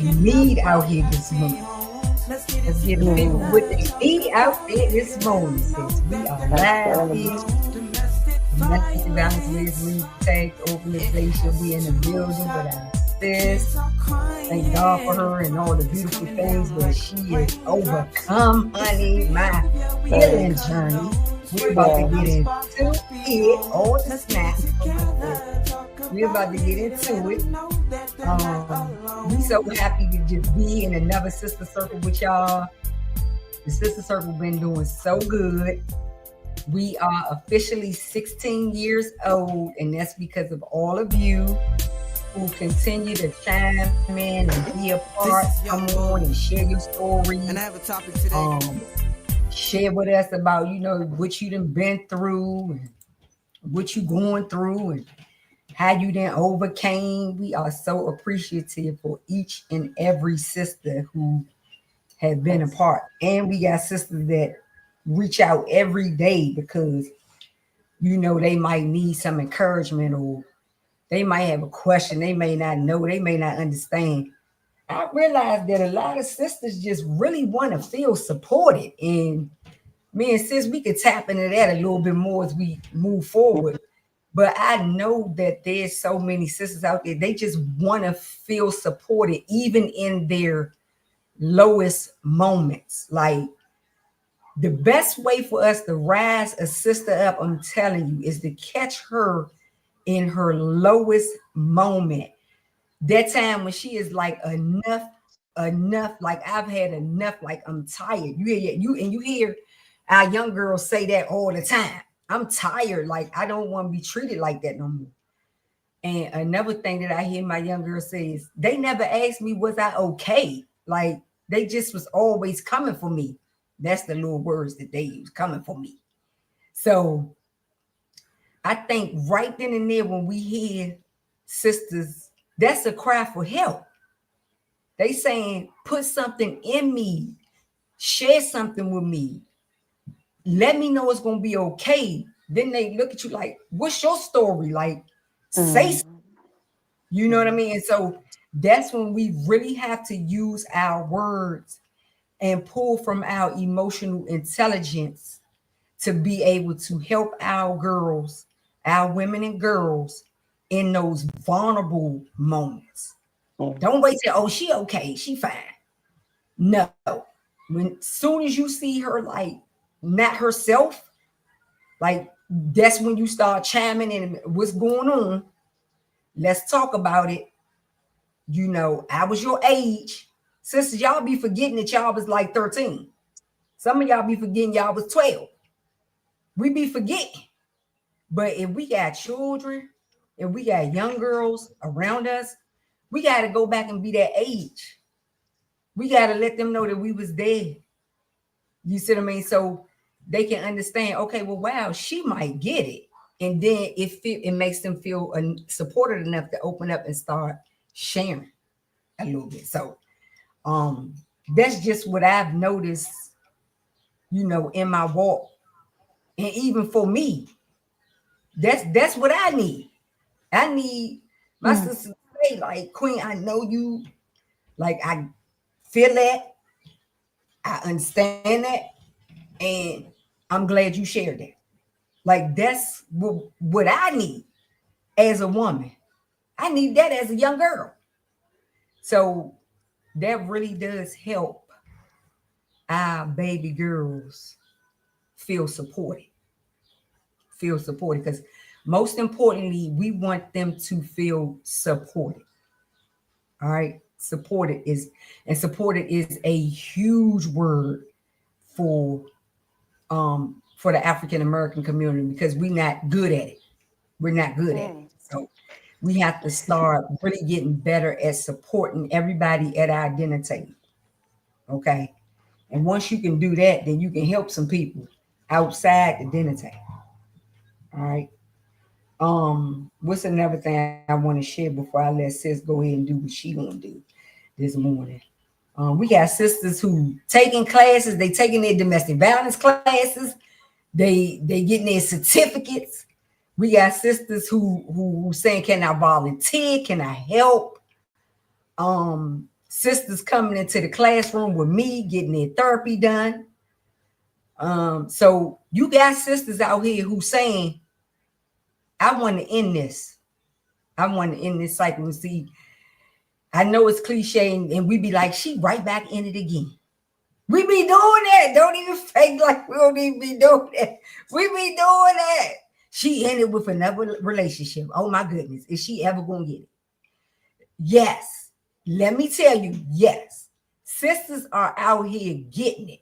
need out here this morning. Let's give the people what they need out there this morning. Since we are live here, domestic violence with tag organization. We in the building with our sis. Thank God for her and all the beautiful things that she has overcome, honey. My healing journey. We're about to get into it all the snap. We're about to get into it. We so happy to just be in another sister circle with y'all. The sister circle been doing so good. We are officially 16 years old, and that's because of all of you who continue to chime in and be a part. Come on and share your stories. And I have a topic today. Share with us about, what you done been through and what you going through and how you then overcame. We are so appreciative for each and every sister who has been a part. And we got sisters that reach out every day because, they might need some encouragement or they might have a question. They may not know. They may not understand. I realized that a lot of sisters just really want to feel supported. And me and sis, we could tap into that a little bit more as we move forward. But I know that there's so many sisters out there, they just want to feel supported, even in their lowest moments. Like, the best way for us to rise a sister up, I'm telling you, is to catch her in her lowest moment. That time when she is like, enough, like I've had enough, like I'm tired. You hear our young girls say that all the time. I'm tired. Like, I don't want to be treated like that no more. And another thing that I hear my young girls say is they never asked me, was I okay? Like, they just was always coming for me. That's the little words that they use, coming for me. So I think right then and there, when we hear sisters, that's a cry for help. They saying, put something in me, share something with me. Let me know it's going to be okay. Then they look at you like, what's your story? Like, say something. You know what I mean? And so that's when we really have to use our words and pull from our emotional intelligence to be able to help our girls, our women and girls in those vulnerable moments. Don't wait till, oh, she okay, she fine. No. When soon as you see her like not herself, like that's when you start chiming in. What's going on? Let's talk about it. I was your age. Sisters, y'all be forgetting that y'all was like 13. Some of y'all be forgetting y'all was 12. We be forgetting. But if we got children, if we got young girls around us, we got to go back and be that age. We got to let them know that we was there. You see what I mean? So they can understand, okay, well, wow, she might get it. And then it makes them feel supported enough to open up and start sharing a little bit. So that's just what I've noticed, in my walk. And even for me, that's what I need. I need my sister to say, like, Queen, I know you, like, I feel that, I understand that, and I'm glad you shared that. Like, that's what I need as a woman. I need that as a young girl. So that really does help our baby girls feel supported. Because most importantly, we want them to feel supported. All right. Supported is a huge word for the African American community, because we're not good at it. We're not good at it. So we have to start really getting better at supporting everybody at our dinner table. Okay. And once you can do that, then you can help some people outside the dinner table. All right. What's another thing I want to share before I let sis go ahead and do what she gonna do this morning? We got sisters who taking classes, they taking their domestic violence classes, they getting their certificates. We got sisters who saying, can I volunteer? Can I help? sisters coming into the classroom with me, getting their therapy done. So you got sisters out here who saying, I want to end this. I want to end this cycle. And see, I know it's cliche, and we be like, she right back in it again. We be doing that. Don't even fake like we don't even be doing that. We be doing that. She ended with another relationship. Oh my goodness. Is she ever going to get it? Yes. Let me tell you, yes. Sisters are out here getting it.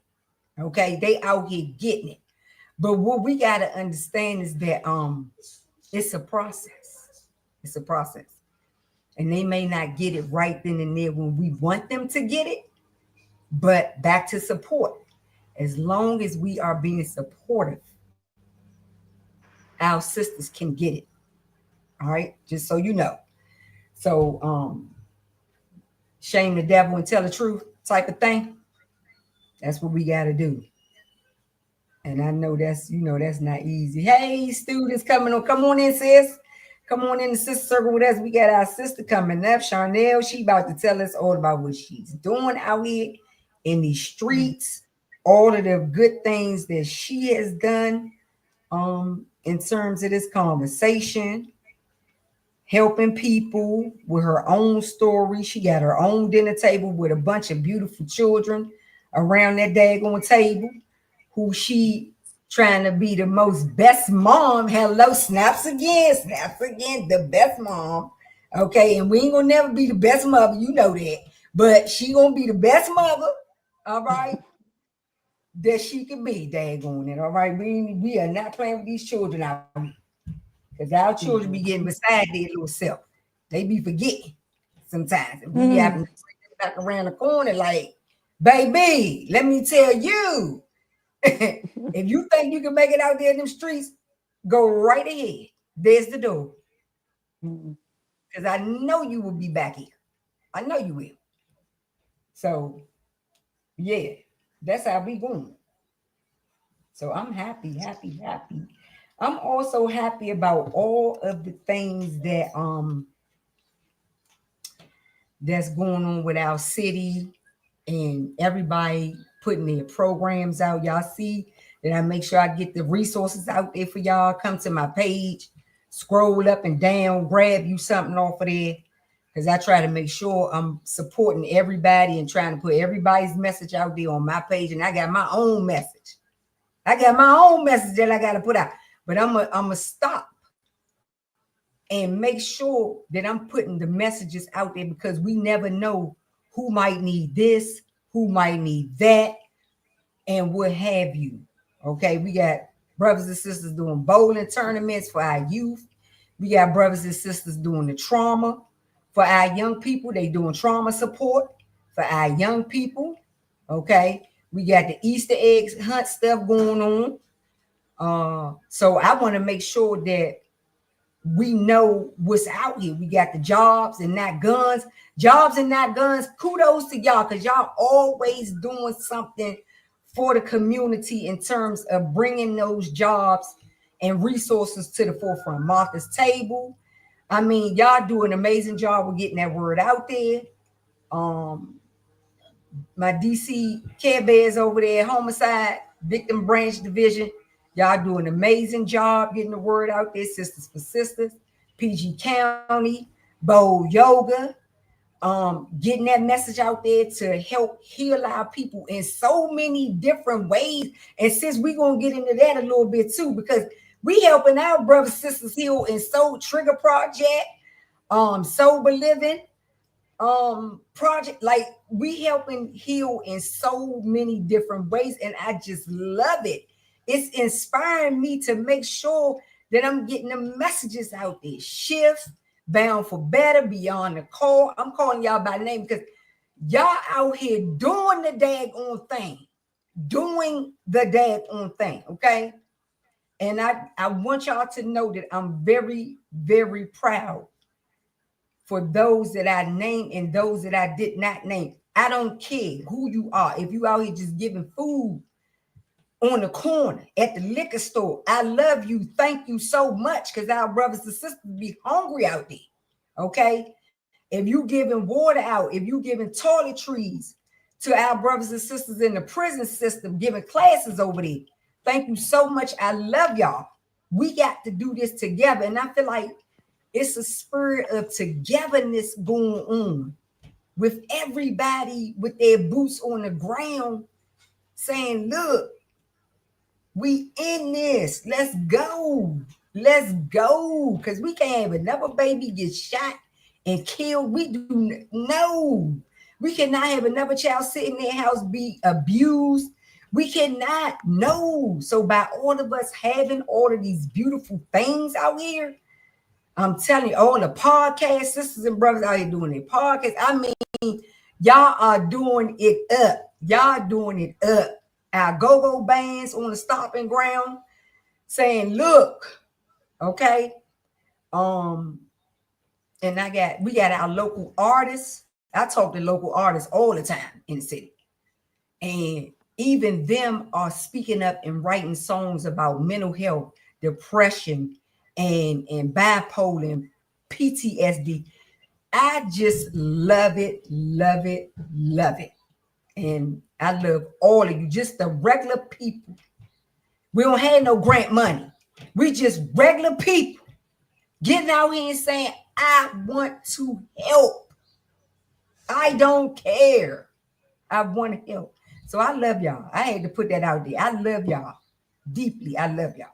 Okay. They out here getting it. But what we got to understand is that it's a process. It's a process. And they may not get it right then and there when we want them to get it. But back to support. As long as we are being supportive, our sisters can get it. All right, just so you know. So shame the devil and tell the truth type of thing. That's what we got to do. And I know that's that's not easy. Hey, students coming on, come on in, sis. Come on in the sister circle with us. We got our sister coming up, Charnel. She about to tell us all about what she's doing out here in these streets, all of the good things that she has done in terms of this conversation, helping people with her own story. She got her own dinner table with a bunch of beautiful children around that daggone table, who she trying to be the most best mom. Hello, snaps again, the best mom. Okay, and we ain't gonna never be the best mother, you know that, but she gonna be the best mother. All right, that she can be, daggone it. All right, we are not playing with these children out here, because our children be getting beside their little self. They be forgetting sometimes. And we be having to bring back around the corner like, baby, let me tell you, if you think you can make it out there in them streets, go right ahead. There's the door. Because I know you will be back here. I know you will. So yeah, that's how we going. So I'm happy. I'm also happy about all of the things that that's going on with our city and everybody putting their programs out. Y'all see that I make sure I get the resources out there for y'all. Come to my page, scroll up and down, grab you something off of there. Because I try to make sure I'm supporting everybody and trying to put everybody's message out there on my page. And I got my own message. I got my own message that I got to put out. But I'm going to stop and make sure that I'm putting the messages out there, because we never know who might need this, who might need that, and what have you. Okay, we got brothers and sisters doing bowling tournaments for our youth. We got brothers and sisters doing the trauma for our young people. They doing trauma support for our young people. Okay, we got the Easter eggs hunt stuff going on. So I want to make sure that we know what's out here. We got the jobs and not guns. Jobs and not guns. Kudos to y'all, because y'all always doing something for the community in terms of bringing those jobs and resources to the forefront. Martha's Table. I mean, y'all do an amazing job with getting that word out there. My DC Care Bears over there, Homicide Victim Branch Division. Y'all do an amazing job getting the word out there. Sisters for Sisters, PG County, Bowl Yoga, getting that message out there to help heal our people in so many different ways. And since we're going to get into that a little bit too, because we helping our brothers sisters heal in Soul Trigger Project, Sober Living project. Like, we helping heal in so many different ways, and I just love it. It's inspiring me to make sure that I'm getting the messages out there. Shift, Bound for Better, Beyond the Call. I'm calling y'all by name because y'all out here doing the daggone thing. Doing the daggone thing, okay? And I want y'all to know that I'm very, very proud for those that I named and those that I did not name. I don't care who you are. If you out here just giving food on the corner, at the liquor store, I love you. Thank you so much, because our brothers and sisters be hungry out there. Okay? if you giving water out, if you giving toiletries to our brothers and sisters in the prison system, giving classes over there. Thank you so much. I love y'all. We got to do this together. And I feel like it's a spirit of togetherness going on with everybody with their boots on the ground saying, look, we in this. Let's go. Let's go. Because we can't have another baby get shot and killed. We do no. We cannot have another child sit in their house be abused. We cannot. No. So by all of us having all of these beautiful things out here, I'm telling you, all the podcast sisters and brothers out here doing their podcast. I mean, y'all are doing it up. Y'all doing it up. Our go-go bands on the stomping ground saying, look, okay. And we got our local artists. I talk to local artists all the time in the city. And even them are speaking up and writing songs about mental health, depression, and bipolar, PTSD. I just love it, love it, love it. And I love all of you, just the regular people. We don't have no grant money. We just regular people getting out here and saying, I want to help. I don't care. I want to help. So I love y'all. I had to put that out there. I love y'all deeply. I love y'all.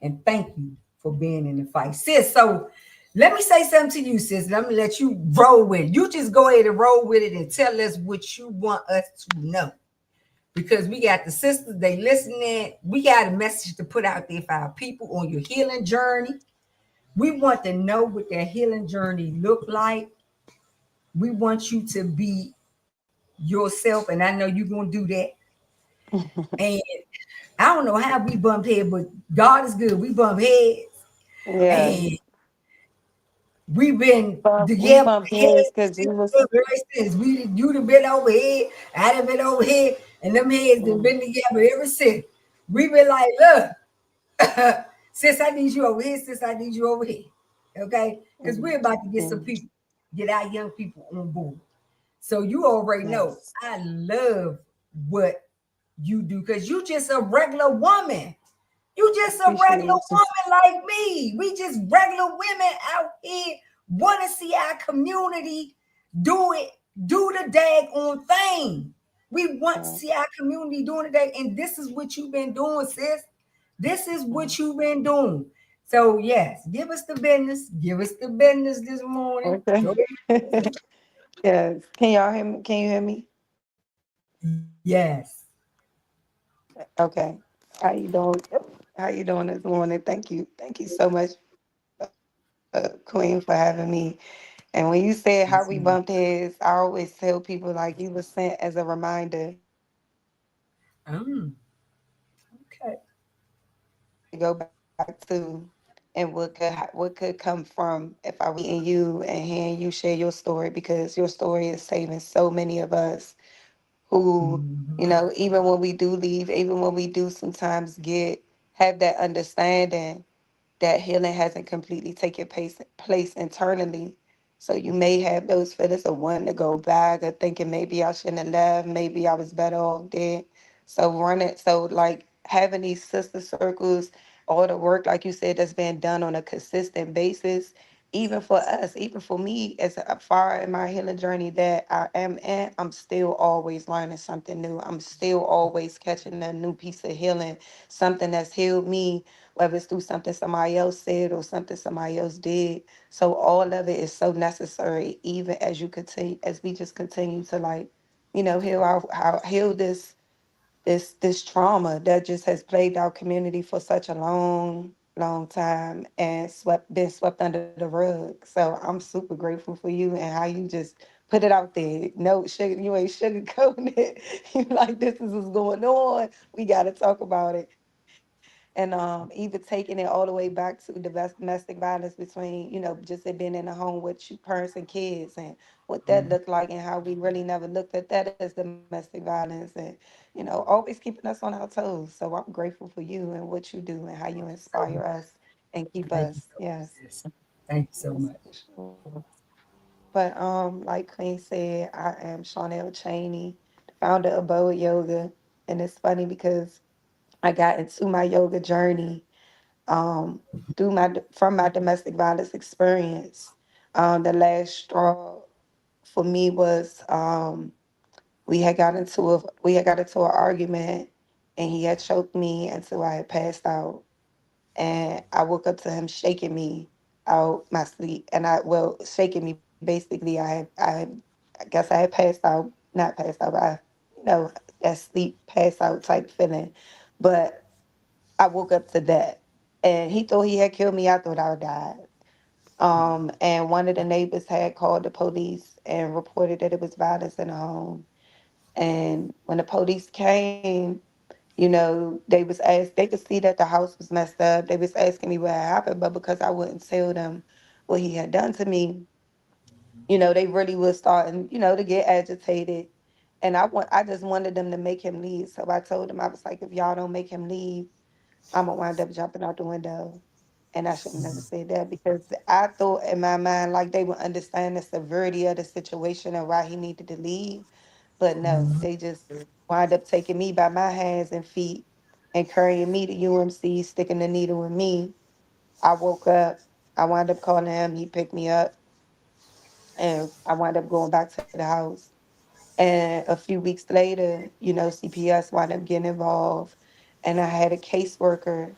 And thank you for being in the fight. Sis, so let me say something to you, sis. Let me let you roll with it. You just go ahead and roll with it and tell us what you want us to know. Because we got the sisters, they listening. We got a message to put out there for our people on your healing journey. We want to know what their healing journey look like. We want you to be yourself, and I know you're going to do that. And I don't know how we bumped heads, but God is good. We bump heads. Yeah. And we've been We together bumped heads because heads you was since. You done been over here, I done been over here, and them heads done been together ever since. We been like, look, sis, I need you over here, sis, I need you over here. Okay? Because we're about to get some people, get our young people on board. So you already know yes. I love what you do because you just a regular woman. You just a Appreciate regular you. woman like me. We just regular women out here want to see our community do it, do the daggone thing. We want to see our community doing the day, and this is what you've been doing, sis. This is what you've been doing. So yes, give us the business. Give us the business this morning. Okay. Go ahead. Yes. Can y'all hear me? Can you hear me? Yes. Okay. How you doing? How you doing this morning? Thank you. Thank you so much, Queen, for having me. And when you said how Yes, we ma'am. bumped heads, I always tell people like you were sent as a reminder Um, okay. to go back to and what could come from if I was meeting you and hearing you share your story because your story is saving so many of us who, Mhm. you know, even when we do leave, even when we do sometimes have that understanding that healing hasn't completely taken place internally. So you may have those feelings of wanting to go back or thinking maybe I shouldn't have left, maybe I was better off dead. So like having these sister circles, all the work, like you said, that's being done on a consistent basis, even for us, even for me, as far in my healing journey that I am in, I'm still always learning something new. I'm still always catching a new piece of healing, something that's healed me, whether it's through something somebody else said or something somebody else did. So all of it is so necessary, even as you continue, as we just continue to like, heal this trauma that just has plagued our community for such a long time and been swept under the rug. So I'm super grateful for you and how you just put it out there. No sugar, you ain't sugarcoating it. You like this is what's going on. We got to talk about it. And even taking it all the way back to domestic violence between, just it being in a home with parents and kids and what that Mhm. looked like and how we really never looked at that as domestic violence and, always keeping us on our toes. So I'm grateful for you and what you do and how you So inspire us and keep thank you us. so much, Yes. sis. Thank you so Yes, much. for sure. But like Queen said, I am Charnel Chaney, the founder of Boa Yoga. And it's funny because I got into my yoga journey um through my from my domestic violence experience. The last straw for me was we had got into an argument and he had choked me until I had passed out. And I woke up to him shaking me out my sleep. And shaking me basically. I guess I had passed out, not passed out, but you know, that sleep pass out type feeling. But I woke up to that. And he thought he had killed me. I thought I died. And one of the neighbors had called the police and reported that it was violence in the home. And when the police came, they was asked, they could see that the house was messed up. They was asking me what had happened, but because I wouldn't tell them what he had done to me, they really was starting, to get agitated. And I just wanted them to make him leave. So I told them, I was like, if y'all don't make him leave, I'm gonna wind up jumping out the window. And I should have never said that because I thought in my mind like they would understand the severity of the situation and why he needed to leave. But no, they just wind up taking me by my hands and feet and carrying me to UMC, sticking the needle in me. I woke up, I wound up calling him, he picked me up, and I wound up going back to the house. And a few weeks later, CPS wound up getting involved, and I had a caseworker.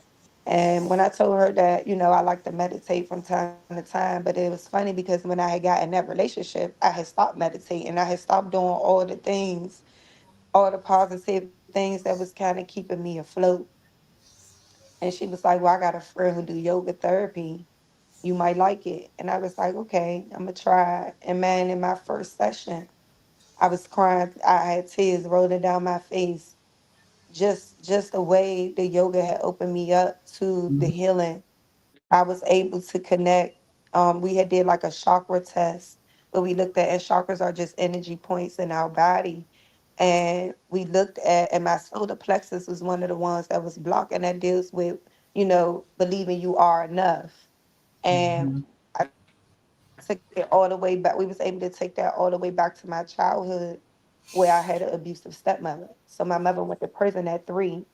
And when I told her that, I like to meditate from time to time, but it was funny because when I had got in that relationship, I had stopped meditating. I had stopped doing all the things, all the positive things that was kind of keeping me afloat. And she was like, well, I got a friend who do yoga therapy. You might like it. And I was like, okay, I'm going to try it. And man, in my first session, I was crying. I had tears rolling down my face. Just the way the yoga had opened me up to the healing. I was able to connect. We had did like a chakra test where we looked at, and chakras are just energy points in our body. And we looked at, and my solar plexus was one of the ones that was blocking that deals with, believing you are enough. And I took it all the way back. We was able to take that all the way back to my childhood where I had an abusive stepmother. So my mother went to prison at 3.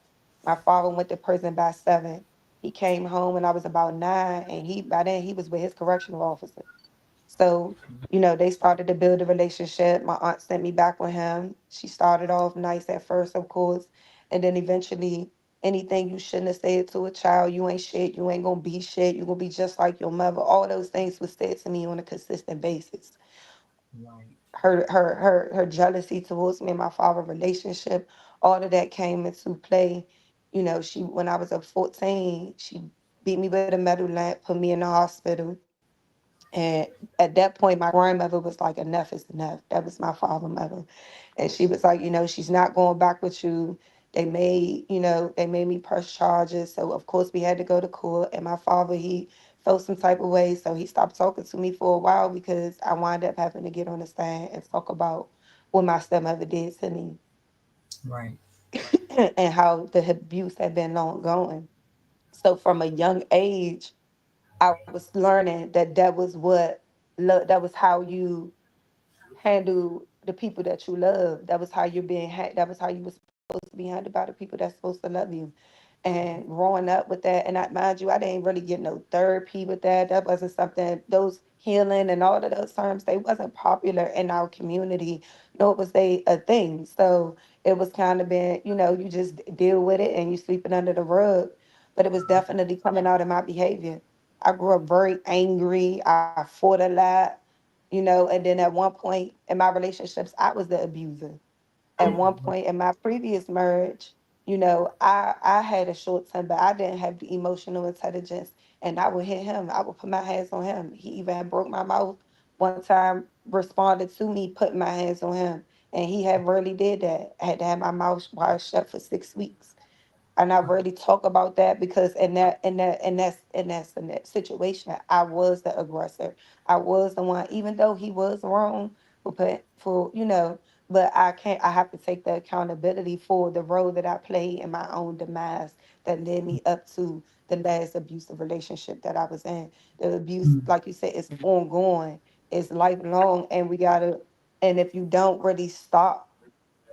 My father went to prison by 7. He came home when I was about 9, and he by then he was with his correctional officer. So, they started to build a relationship. My aunt sent me back with him. She started off nice at first, of course, and then eventually anything you shouldn't have said to a child, you ain't shit, you ain't gonna be shit, you're gonna be just like your mother. All those things was said to me on a consistent basis. Her jealousy towards me and my father relationship, all of that came into play. She when I was 14, she beat me with a metal lamp, put me in the hospital. And at that point, my grandmother was like, enough is enough. That was my father mother. And she was like, she's not going back with you. They made me press charges. So of course we had to go to court. And my father, he felt some type of way. So he stopped talking to me for a while because I wound up having to get on the stand and talk about what my stepmother did to me and how the abuse had been long going. So from a young age, I was learning that was that was how you handle the people that you love. That was how that was how you were supposed to be handled by the people that's supposed to love you. And growing up with that, and I mind you, I didn't really get no therapy with that. That wasn't something, those healing and all of those terms, they wasn't popular in our community, nor was they a thing. So it was kind of been, you just deal with it and you sweep it under the rug. But it was definitely coming out in my behavior. I grew up very angry. I fought a lot, and then at one point in my relationships, I was the abuser. At one point in my previous marriage, I had a short temper. I didn't have the emotional intelligence, and I would hit him. I would put my hands on him. He even had broke my mouth one time, responded to me putting my hands on him, and he had really did that. I had to have my mouth wired shut for 6 weeks. And I really talk about that because in that situation, I was the aggressor. I was the one, even though he was wrong but I have to take the accountability for the role that I played in my own demise that led me up to the last abusive relationship that I was in. The abuse, like you said, is ongoing. it's lifelong, and we gotta, and if you don't really stop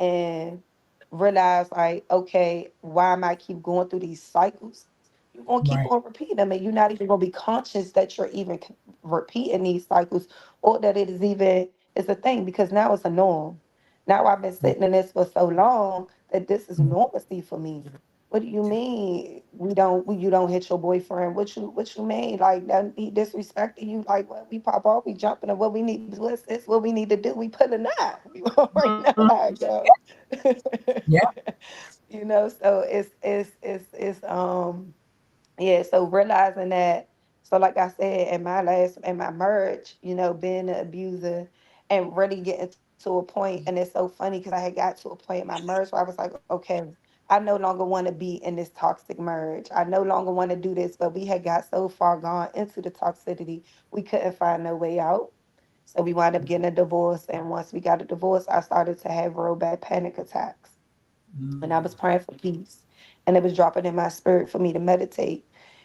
and realize like, okay, why am I keep going through these cycles? You're gonna keep Right. on repeating them, and you're not even gonna be conscious that you're even repeating these cycles, or that it is even is a thing, because now it's a norm. Now I've been sitting in this for so long that this is Mhm. normalcy for me. What do you mean you don't hit your boyfriend? What you mean? Like that he disrespecting you? Like what, we pop off, we jumping, and what we need, what's this? What we need to do? We put a knot. We already know Mhm. how it Yeah. go. Yeah. So it's yeah, so realizing that, so like I said, in my marriage, being an abuser and really getting to a point, and it's so funny because I had got to a point in my marriage where I was like, okay, I no longer want to be in this toxic marriage. I no longer want to do this, but we had got so far gone into the toxicity, we couldn't find no way out. So we wound up getting a divorce, and once we got a divorce, I started to have real bad panic attacks, and I Mm. was praying for peace. And it was dropping in my spirit for me to meditate.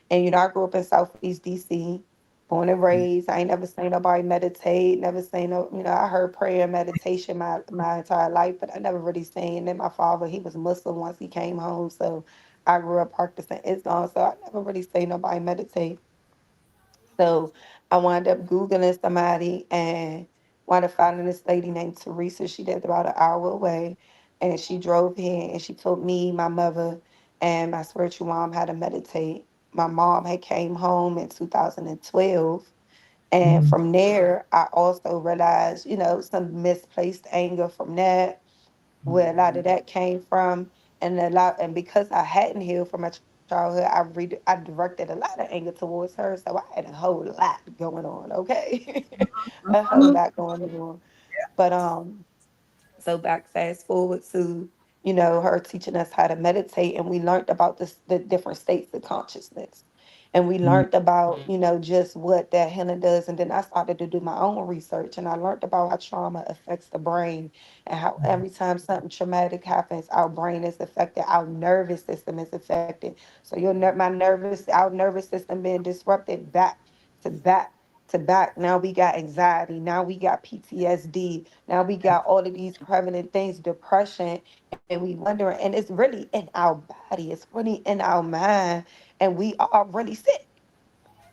And I grew up in Southeast DC, born and raised. I ain't never seen nobody meditate, never seen no, I heard prayer and meditation my entire life, but I never really seen. And my father, he was Muslim once he came home. So I grew up practicing Islam. So I never really seen nobody meditate. So I wound up Googling somebody and wound up finding this lady named Teresa. She lived about an hour away. And she drove here and she told me, my mother, and my spiritual mom how to meditate. My mom had came home in 2012. And Mm. from there, I also realized, some misplaced anger from that, where a lot of that came from, and because I hadn't healed from my childhood, I directed a lot of anger towards her, so I had a whole lot going on. Okay, a whole Mhm. lot going on, but so back fast forward to, her teaching us how to meditate, and we learned about the different states of consciousness. And we Mm. learned about, just what that healing does. And then I started to do my own research, and I learned about how trauma affects the brain, and how every time something traumatic happens, our brain is affected, our nervous system is affected. So our nervous system being disrupted back to back to back. Now we got anxiety. Now we got PTSD. Now we got all of these prevalent things, depression, and we wondering, and it's really in our body, it's really in our mind, and we are really sick.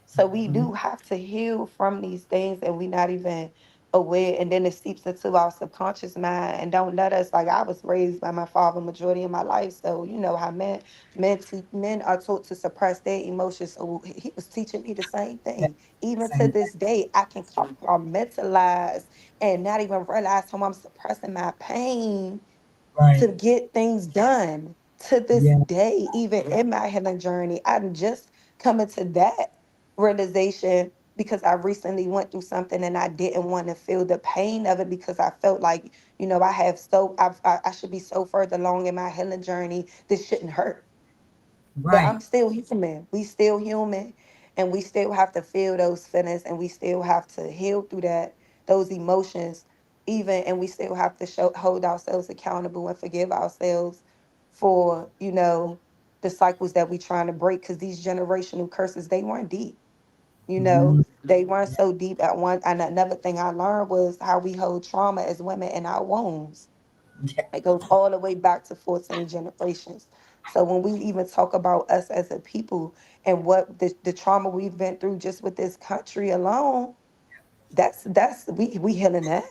So we Mhm. do have to heal from these things, and we not even aware. And then it seeps into our subconscious mind and don't let us. Like I was raised by my father majority of my life, so you know how men are taught to suppress their emotions. So he was teaching me the same Yeah. thing. Even to Same thing. this day, I can compartmentalize and not even realize how I'm suppressing my pain Right. to get things done. To this Yeah. day, even in my healing journey, I'm just coming to that realization because I recently went through something and I didn't want to feel the pain of it because I felt like, I should be so further along in my healing journey. This shouldn't hurt, but Right. I'm still human. We still human, and we still have to feel those feelings, and we still have to heal through those emotions, even, and we still have to hold ourselves accountable and forgive ourselves for, the cycles that we trying to break, because these generational curses, they weren't deep. Mhm. They weren't Yeah. so deep at one. And another thing I learned was how we hold trauma as women in our wombs. Yeah. It goes all the way back to 14 generations. So when we even talk about us as a people and what the trauma we've been through just with this country alone, that's we healing that.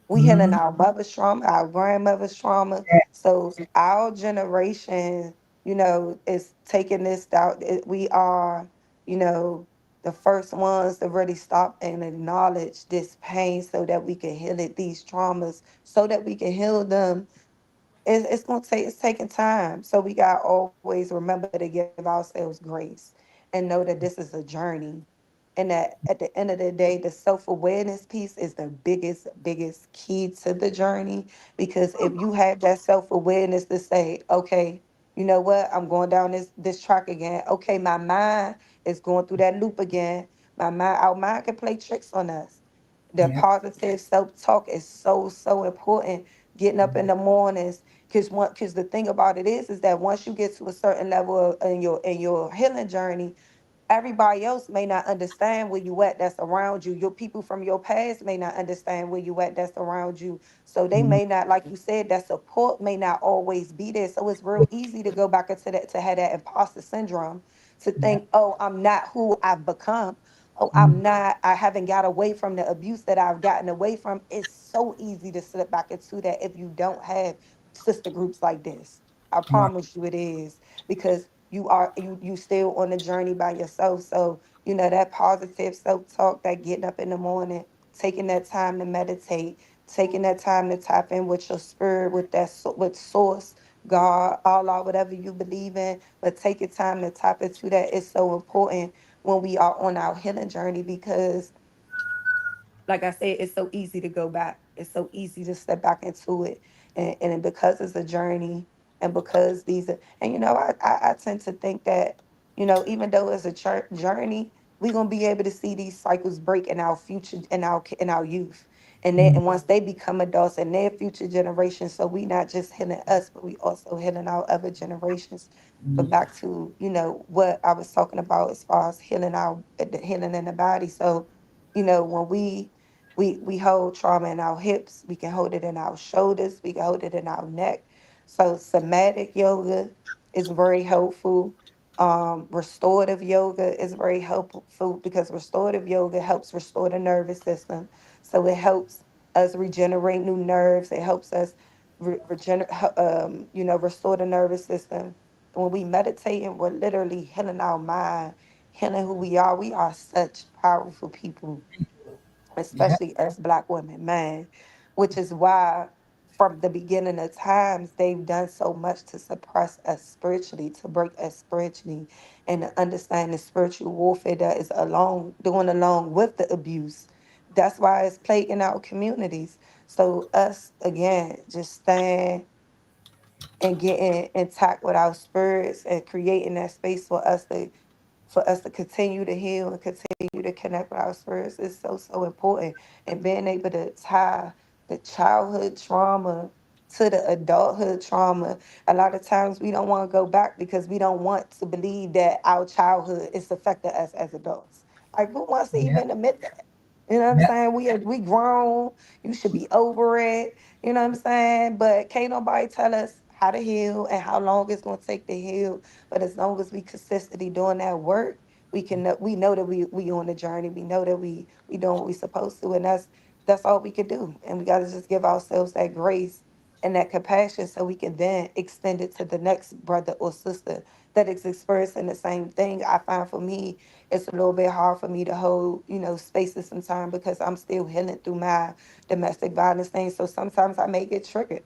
We healing Mhm. our mother's trauma, our grandmother's trauma. Yeah. So our generation, is taking this out. We are, you know, the first ones to really stop and acknowledge this pain so that we can heal it, these traumas, so that we can heal them. It's taking time. So we gotta always remember to give ourselves grace and know that this is a journey. And that at the end of the day, the self-awareness piece is the biggest key to the journey. Because if you have that self-awareness to say, okay, you know what, I'm going down this track again. Okay, my mind is going through that loop again. Our mind can play tricks on us. The Yeah. positive self-talk is so important. Getting up in the mornings, because the thing about it is that once you get to a certain level in your healing journey, everybody else may not understand where you at that's around you. Your people from your past may not understand where you at that's around you. So they Mhm. may not, like you said, that support may not always be there. So it's real easy to go back into that, to have that imposter syndrome, to Yeah. think, oh, I'm not who I've become. Oh, Mhm. I haven't got away from the abuse that I've gotten away from. It's so easy to slip back into that if you don't have sister groups like this. I Right. promise you it is, because you still on the journey by yourself. So, that positive self-talk, that getting up in the morning, taking that time to meditate, taking that time to tap in with your spirit, with with source, God, Allah, whatever you believe in, but take your time to tap into that is so important when we are on our healing journey, because like I said, it's so easy to go back. It's so easy to step back into it. And because it's a journey, and because and I tend to think that, even though it's a journey, we're going to be able to see these cycles break in our future, in our youth. And Mhm. once they become adults in their future generations, so we not just healing us, but we also healing our other generations. But Mhm. back to, what I was talking about as far as the healing in the body. So, when we hold trauma in our hips, we can hold it in our shoulders, we can hold it in our neck. So somatic yoga is very helpful. Restorative yoga is very helpful, because restorative yoga helps restore the nervous system. So it helps us regenerate new nerves. It helps us restore the nervous system. When we meditate, and we're literally healing our mind, healing who we are. We are such powerful people, Yeah. especially as Black women, man, which is why from the beginning of times they've done so much to suppress us spiritually, to break us spiritually, and to understand the spiritual warfare that is along with the abuse. That's why it's plaguing our communities. So us again, just stand and getting intact with our spirits, and creating that space for us to continue to heal and continue to connect with our spirits is so, so important. And being able to tie the childhood trauma to the adulthood trauma. A lot of times we don't want to go back because we don't want to believe that our childhood is affecting us as adults. Like, who wants to Yeah. even admit that? You know what I'm Yeah. saying? We grown. You should be over it. You know what I'm saying? But can't nobody tell us how to heal and how long it's gonna take to heal. But as long as we consistently doing that work, we know that we on the journey. We know that we doing what we supposed to, and that's all we can do. And we gotta just give ourselves that grace and that compassion, so we can then extend it to the next brother or sister that is experiencing the same thing. I find for me, it's a little bit hard for me to hold, spaces sometimes, because I'm still healing through my domestic violence thing. So sometimes I may get triggered,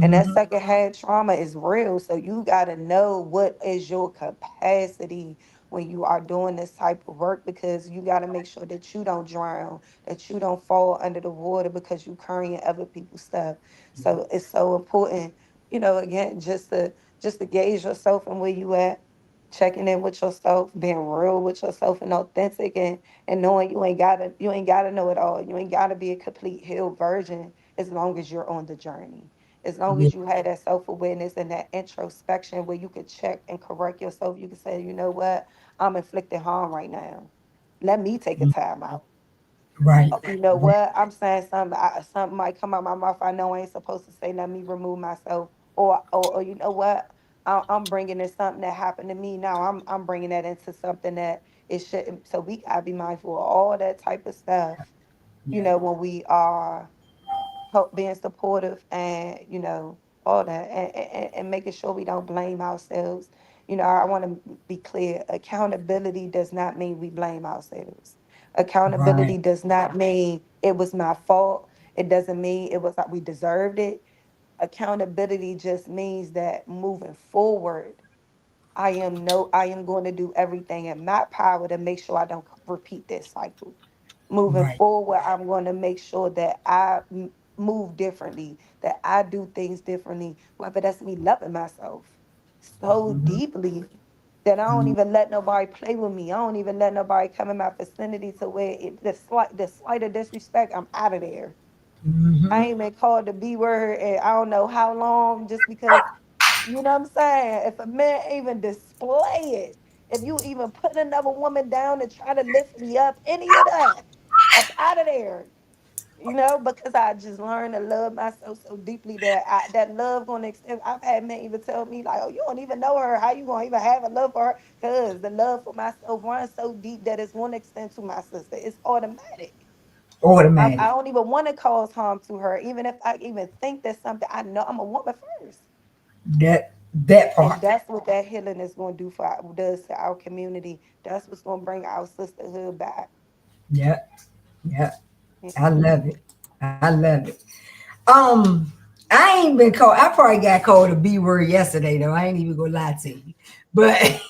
and that Mhm. secondhand trauma is real. So you got to know what is your capacity when you are doing this type of work, because you got to make sure that you don't drown, that you don't fall under the water because you carrying other people's stuff. So it's so important, again, just to gauge yourself and where you at, checking in with yourself, being real with yourself and authentic, and knowing you ain't gotta know it all. You ain't gotta be a complete healed version as long as you're on the journey, as long Yeah. as you had that self-awareness and that introspection where you could check and correct yourself. You could say, you know what, I'm inflicting harm right now. Let me take a Mhm. time out. Right. You know Right. what, I'm saying something, something might come out my mouth I know I ain't supposed to say. Let me remove myself. Or you know what, I'm bringing in something that happened to me now. I'm bringing that into something that it shouldn't. So we gotta be mindful of all that type of stuff, Yeah. when we are being supportive, and all that, and making sure we don't blame ourselves. I want to be clear: accountability does not mean we blame ourselves. Right. Accountability does not mean it was my fault. It doesn't mean it was like we deserved it. Accountability just means that moving forward, I am going to do everything in my power to make sure I don't repeat this cycle. Moving Right. forward, I'm going to make sure that I move differently, that I do things differently, whether that's me loving myself so Mhm. deeply that I don't Mhm. even let nobody play with me. I don't even let nobody come in my vicinity, to where the slight of disrespect, I'm out of there. I Mhm. ain't been called the B word and I don't know how long, just because, you know what I'm saying? If a man even display it, If you even put another woman down and try to lift me up, any of that, up out of there. Because I just learned to love myself so deeply that that love gonna extend. I've had men even tell me like, "Oh, you don't even know her. How you gonna even have a love for her?" Because the love for myself runs so deep that it's gonna extend to my sister. It's automatic. I Automatic. don't even want to cause harm to her, even if I even think that's something. I know I'm a woman first, That and part. that's what that healing is going to do for does to our community. That's what's going to bring our sisterhood back. Yeah, yeah. Yeah. I love it. I love it. Um, I ain't been called. I probably got called a B word yesterday though. I ain't even gonna lie to you. But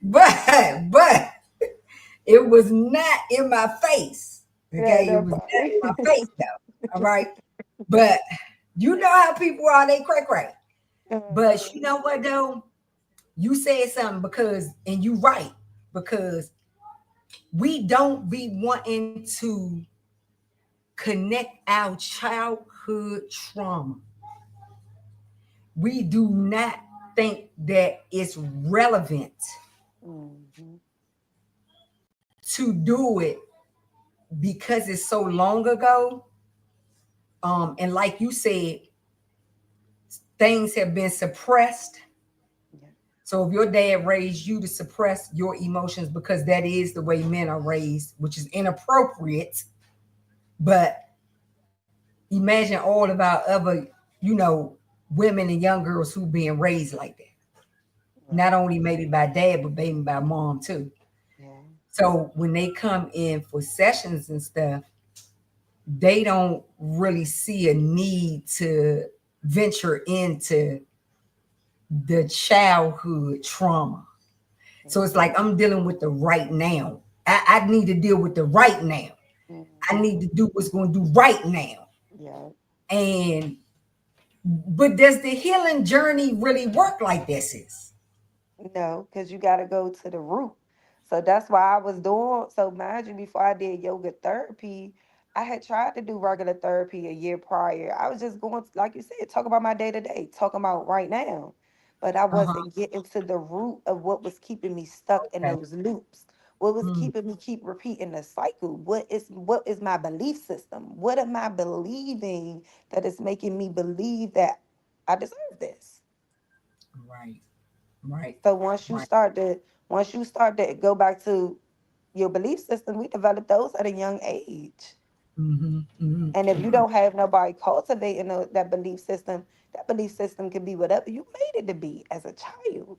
but it was not in my face. Yeah, Okay, it that was part. not in my face though. All right. But you know how people are, they cray cray. But you know what though? You said something because and you right, because we don't be wanting to connect our childhood trauma. We do not think that it's relevant Mhm. to do it because it's so long ago. And like you said, things have been suppressed. Yeah. So if your dad raised you to suppress your emotions because that is the way men are raised, which is inappropriate, but imagine all of our other, you know, women and young girls who being raised like that. Not Right. only maybe by dad, but maybe by mom too. Yeah. So when they come in for sessions and stuff, they don't really see a need to venture into the childhood trauma. So it's like I'm dealing with the right now. I need to deal with the right now. I Mhm. need to do what's going to do right now. Yeah. And but does the healing journey really work like this? Is No, because you got to go to the root. So that's why I was doing. So mind you, before I did yoga therapy, I had tried to do regular therapy a year prior. I was just going, like you said, talk about my day to day, talking about right now. But I uh-huh. wasn't getting to the root of what was keeping me stuck in Okay. those loops. What was Mm, keeping me keep repeating the cycle? What is my belief system? What am I believing that is making me believe that I deserve this? right. Right. So Right. once you start to go back to your belief system, we develop those at a young age. Mm-hmm, mm-hmm. And if you don't have nobody cultivating that belief system can be whatever you made it to be as a child.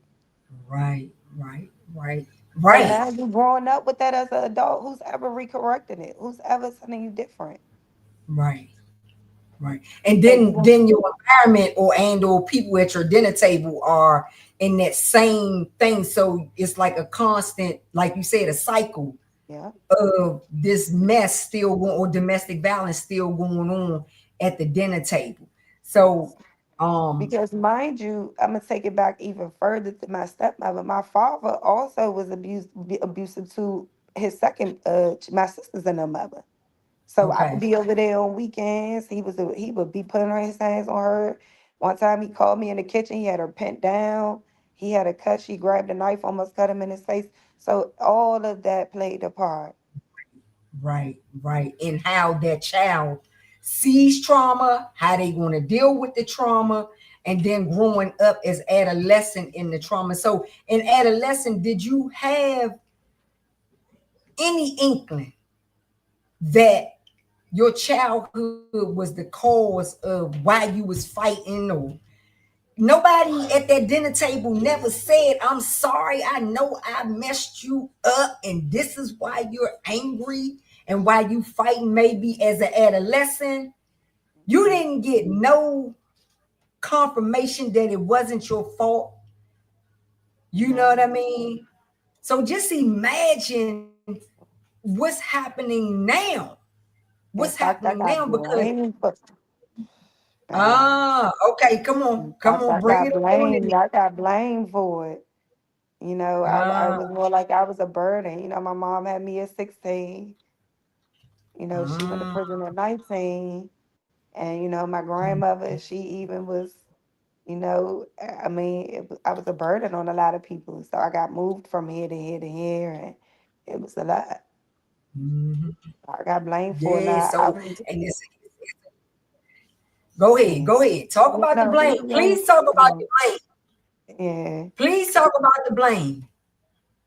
Right. Right. Right. So Right. now you growing up with that as an adult, who's ever recorrecting it? Who's ever telling you different? Right. Right. And So you want then your environment or people at your dinner table are in that same thing. So it's like a constant, like you said, a cycle yeah. of this mess still going or domestic violence still going on at the dinner table. So Yes. um Because mind you, I'm gonna take it back even further to my stepmother. My father also was abusive to his second, my sisters and her mother. So I would okay. be over there on weekends. He would be putting his hands on her. One time he called me in the kitchen. He had her pent down. He had a cut. She grabbed a knife, almost cut him in his face. So all of that played a part. Right, right. And how that child sees trauma, how they going to deal with the trauma, and then growing up as adolescent in the trauma. So in adolescent, did you have any inkling that your childhood was the cause of why you was fighting, or nobody at that dinner table never said, I'm sorry, I know I messed you up, and this is why you're angry and why you fighting maybe as an adolescent? You Mm. didn't get no confirmation that it wasn't your fault. You know what No. I mean? So just imagine what's happening now. What's In fact, happening I now? got Because blamed for man. okay, In come fact, on, I bring got it on in blamed. I got blamed for it. I there. was more like I was a burden. My mom had me at 16. She went to Uh, prison at 19. And my grandmother, she even was, I mean, I was a burden on a lot of people. So I got moved from here to here to here, and it was a lot. Mhm. I got blamed for a Yeah. lot. I So, was, and this, go ahead, yeah. go ahead. Talk Yeah, about the no, we blame. were blamed. Please talk about Yeah. the blame. Yeah. Please talk about the blame.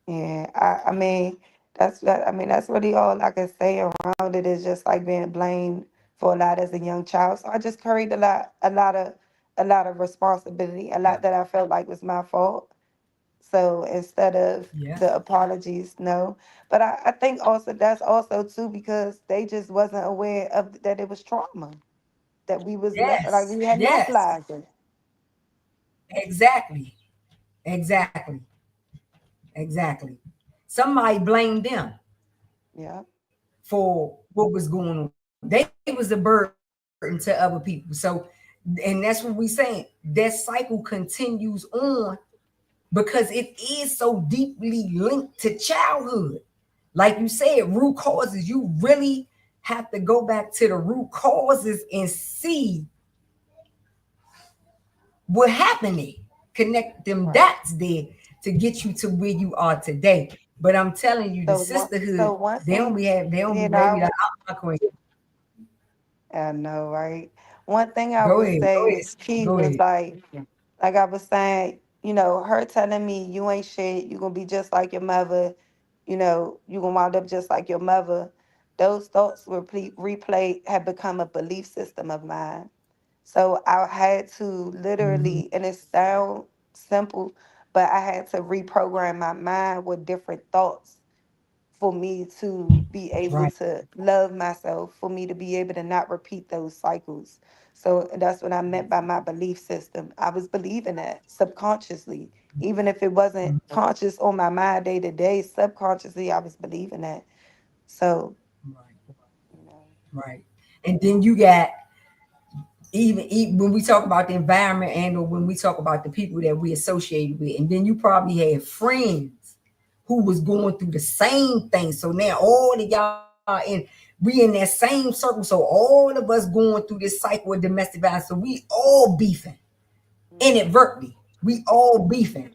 Yeah, I mean that's really all I can say around it is just like being blamed for a lot as a young child. So I just carried a lot of responsibility, a lot that I felt like was my fault. So instead of Yeah. the apologies, no. But I think also that's also too because they just wasn't aware of that it was trauma that we was like Yes. we had Yes. normalized it. Exactly. Exactly. Exactly. Somebody blamed them Yeah, for what was going on. They was a burden to other people. So, and that's what we saying. That cycle continues on because it is so deeply linked to childhood. Like you said, root causes. You really have to go back to the root causes and see what happened there. Connect them right. dots there to get you to where you are today. But I'm telling you, the So sisterhood, one they don't thing, be ready to my queen. I know, right? One thing I Go would ahead, say go ahead, was key go was ahead. like I was saying, her telling me you ain't shit, you gonna be just like your mother, you gonna wind up just like your mother. Those thoughts were replayed, had become a belief system of mine. So I had to Mhm. literally, and it sounds simple, but I had to reprogram my mind with different thoughts for me to be able Right. to love myself, for me to be able to not repeat those cycles. So that's what I meant by my belief system. I was believing that subconsciously, even if it wasn't Mhm. conscious on my mind day to day, subconsciously, I was believing that. So, Right. you know, Right. And then you got even when we talk about the environment and or when we talk about the people that we associated with, and then you probably had friends who was going through the same thing. So now all of y'all we in that same circle. So all of us going through this cycle of domestic violence. So we all beefing mhm, inadvertently. We all beefing.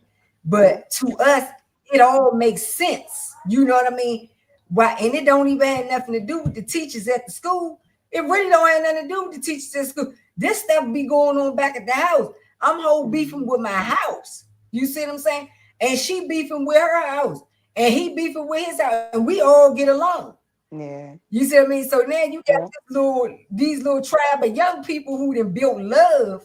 yeah, But to us, it all makes sense. You know what I mean? Why? And it don't even have nothing to do with the teachers at the school. It really don't have nothing to do with the teachers at school. This stuff be going on back at the house. I'm whole beefing mhm, with my house. You see what I'm saying? And she beefing with her house. And he beefing with his house. And we all get along. yeah, You see what I mean? So now you got yeah, these little tribe of young people who done built love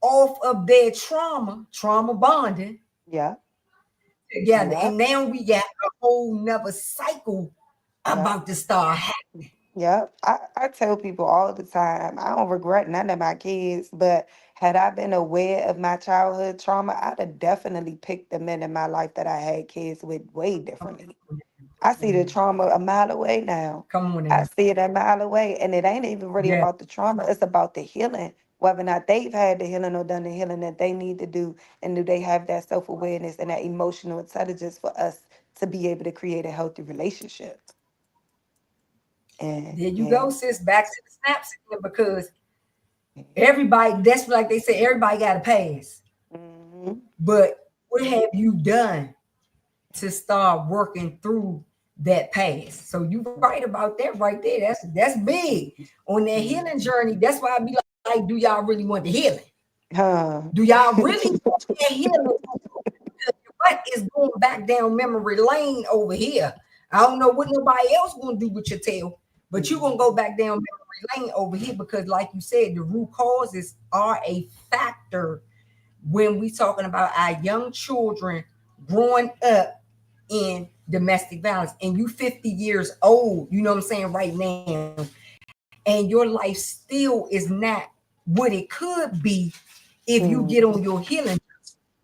off of their trauma bonding yeah, together. yeah, And now we got a whole nother cycle yeah. about to start. Yep. I tell people all the time, I don't regret none of my kids, but had I been aware of my childhood trauma, I'd have definitely picked the men in my life that I had kids with way differently. I see the trauma a mile away now. Come on I now. see it a mile away. And it ain't even really Yeah. about the trauma, it's about the healing. Whether or not they've had the healing or done the healing that they need to do, and do they have that self awareness and that emotional intelligence for us to be able to create a healthy relationship. And There you yeah. go, sis. Back to the snaps again because Yeah. everybody, that's like they say, everybody got a pass. Mhm. But what have you done to start working through that past? So you right about that right there. That's big on that healing Mhm. journey. That's why I be like, do y'all really want the healing? Huh. Do y'all really want that healing? What is going back down memory lane over here? I don't know what nobody else gonna do with your tail, but you're gonna go Mhm. back down memory lane over here because, like you said, the root causes are a factor when we talking about our young children growing up in domestic violence. And you 50 years old, you know what I'm saying, right now, and your life still is not what it could be if you get on your Mhm. healing.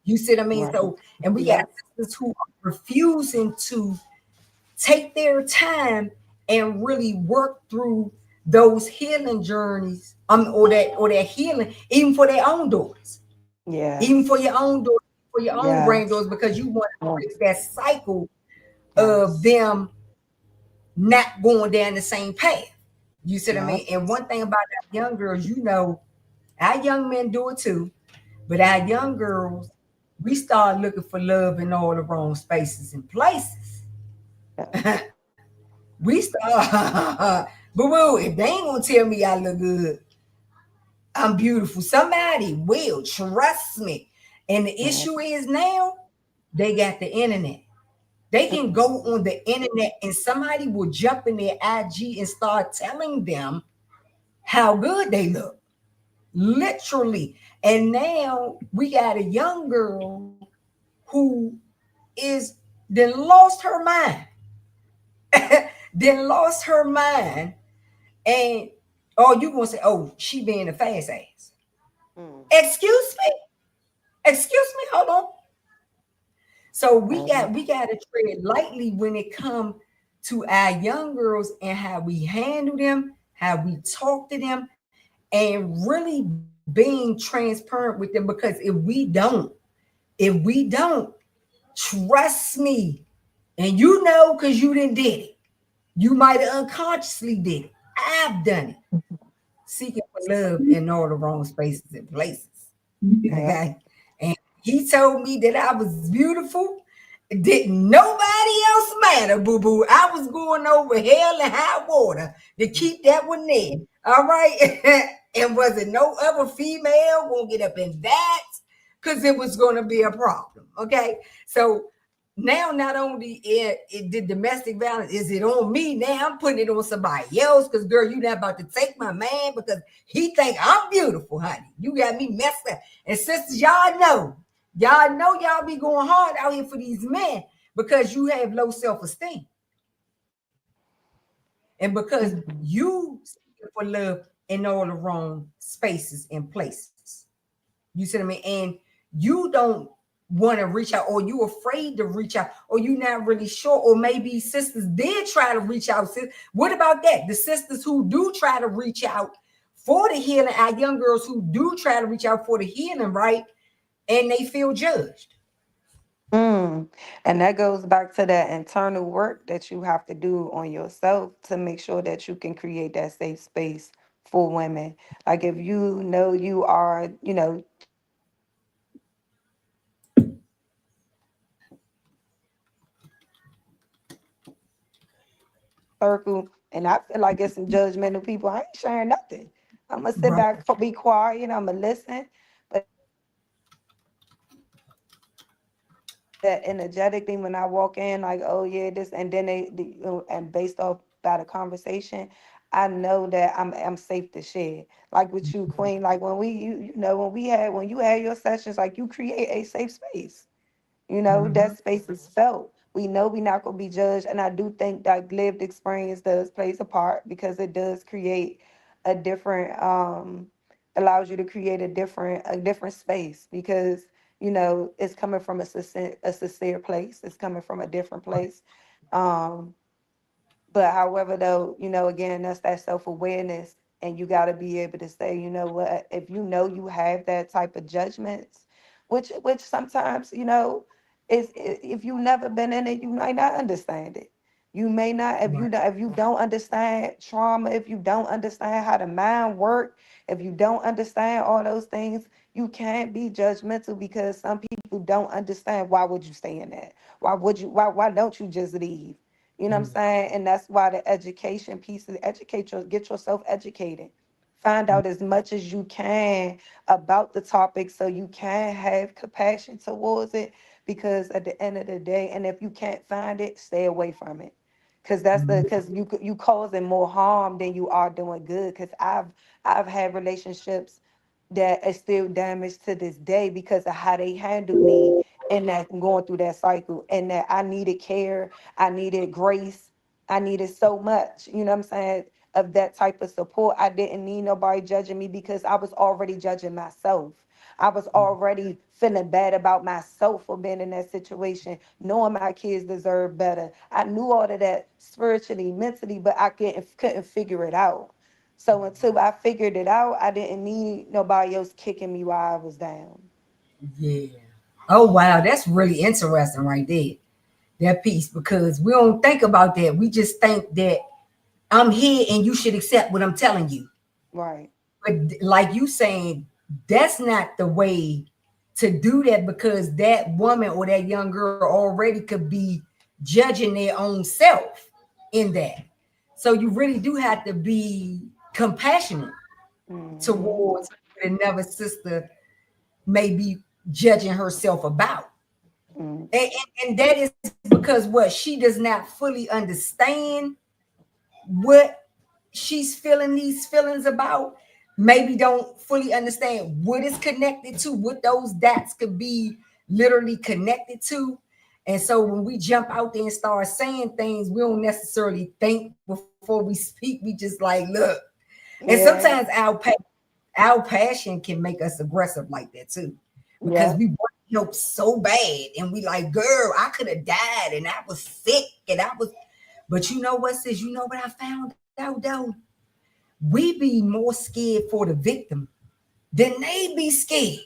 You see what I mean? Right. So, and we got Yeah. sisters who are refusing to take their time and really work through those healing journeys, or that healing, even for their own daughters, even for your Yes. own daughters, for your own granddaughters, Yes. because you want to break Yes. that cycle of Yes. them not going down the same path. You see what I mean? Yep. And one thing about that young girls, Our young men do it too, but our young girls, we start looking for love in all the wrong spaces and places. Yeah. We start, boo boo, if they ain't gonna tell me I look good, I'm beautiful. Somebody will, trust me. And the Yeah. issue is now they got the internet. They can Mhm. go on the internet and somebody will jump in their IG and start telling them how good they look. Literally. And now we got a young girl who is then lost her mind. Then lost her mind. And oh, you gonna say, oh, she being a fast ass. Mm. Excuse me? Excuse me, hold on. So Um, we got to tread lightly when it comes to our young girls and how we handle them, how we talk to them, and really being transparent with them. Because if we don't, trust me, and you know, because you didn't did it, you might have unconsciously did it. I've done it, seeking for love in all the wrong spaces and places. yeah. Okay. And he told me that I was beautiful. Didn't nobody else matter, boo boo. I was going over hell and high water to keep that one there. All right. And was it no other female gonna get up in that? Because it was gonna be a problem. Okay. So now not only it did domestic violence, is it on me now? I'm putting it on somebody else because girl, you not about to take my man because he think I'm beautiful, honey. You got me messed up. And sisters, y'all be going hard out here for these men because you have low self-esteem and because Mhm. you seeking for love in all the wrong spaces and places. You see what I mean? And you don't want to reach out, or you afraid to reach out, or you not really sure, or maybe sisters did try to reach out. What about that? The sisters who do try to reach out for the healing, our young girls who do try to reach out for the healing, right? And they feel judged. Mm. And that goes back to that internal work that you have to do on yourself to make sure that you can create that safe space for women. Like if you know you are, circle, and I feel like it's some judgmental people, I ain't sharing nothing. I'm gonna sit Right. back, be quiet, I'm gonna listen. But that energetic thing when I walk in, like, oh yeah, this, and then and based off by the conversation, I know that I'm safe to share. Like with you, Queen. Like when when you had when you had your sessions, like you create a safe space. That space is felt. We know we're not Mhm. gonna be judged, and I do think that lived experience does plays a part because it does create a different allows you to create a different space because it's coming from a sincere place. It's coming from a different place. Um, but however, though, again, that's that self-awareness. And you got to be able to say, you know what, if you know you have that type of judgments, which sometimes, if you've never been in it, you might not understand it. You may not, if you don't understand trauma, if you don't understand how the mind work, if you don't understand all those things, you can't be judgmental because some people don't understand. Why would you stay in that? Why don't you just leave? You know what I'm Mhm. saying? And that's why the education piece is get yourself educated. Find out as much as you can about the topic so you can have compassion towards it. Because at the end of the day, and if you can't find it, stay away from it. Cause because you causing more harm than you are doing good. Cause I've had relationships that is still damaged to this day because of how they handled me and that going through that cycle, and that I needed care, I needed grace, I needed so much, you know what I'm saying, of that type of support. I didn't need nobody judging me because I was already judging myself. I was already feeling bad about myself for being in that situation, knowing my kids deserve better. I knew all of that spiritually, mentally, but I couldn't figure it out. So until I figured it out, I didn't need nobody else kicking me while I was down. Yeah. Oh wow, that's really interesting right there. That piece because we don't think about that. We just think that I'm here and you should accept what I'm telling you. Right. But like you saying, that's not the way to do that, because that woman or that young girl already could be judging their own self in that. So you really do have to be compassionate Mm-hmm. towards another sister maybe judging herself about. Mm, And that is because what, she does not fully understand what she's feeling these feelings about, maybe don't fully understand what is connected to, what those dots could be literally connected to. And so when we jump out there and start saying things, we don't necessarily think before we speak. We just like, look. And sometimes yeah, our passion can make us aggressive like that too, because we yeah. want to help so bad, and we like, girl, I could have died, and I was sick, and I was. But you know what, sis? You know what I found out though? We be more scared for the victim than they be scared.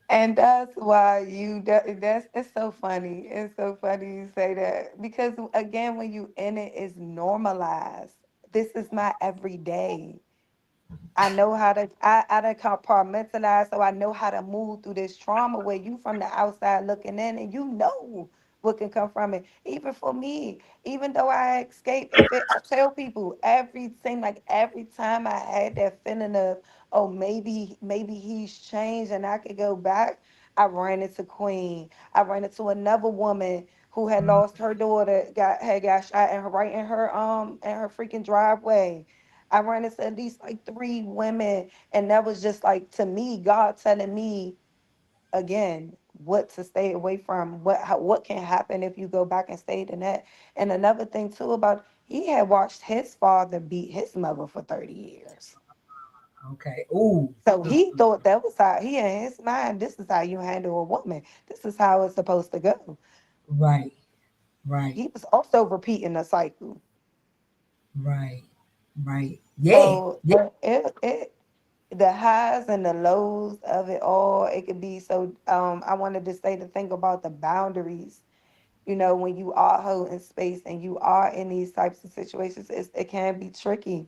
And that's why that's it's so funny. It's so funny you say that because again, when you in it, it's normalized. This is my everyday. I know how to I done compartmentalize, so I know how to move through this trauma where you from the outside looking in and you know what can come from it. Even for me, even though I escape, I tell people everything, like every time I had that feeling of, oh, maybe he's changed and I could go back, I ran into Queen. I ran into another woman who had lost her daughter, got shot in her right in her freaking driveway. I ran into at least like three women, and that was just like to me, God telling me again what to stay away from, what can happen if you go back and stay in that. And another thing too about he had watched his father beat his mother for 30 years. Okay. Ooh. So he thought that was how he in his mind, this is how you handle a woman. This is how it's supposed to go. Right. Right. He was also repeating the cycle. Right. Right. Yeah. So Yeah. it the highs and the lows of it all, it could be so I wanted to say the thing about the boundaries, when you are holding space and you are in these types of situations, it can be tricky.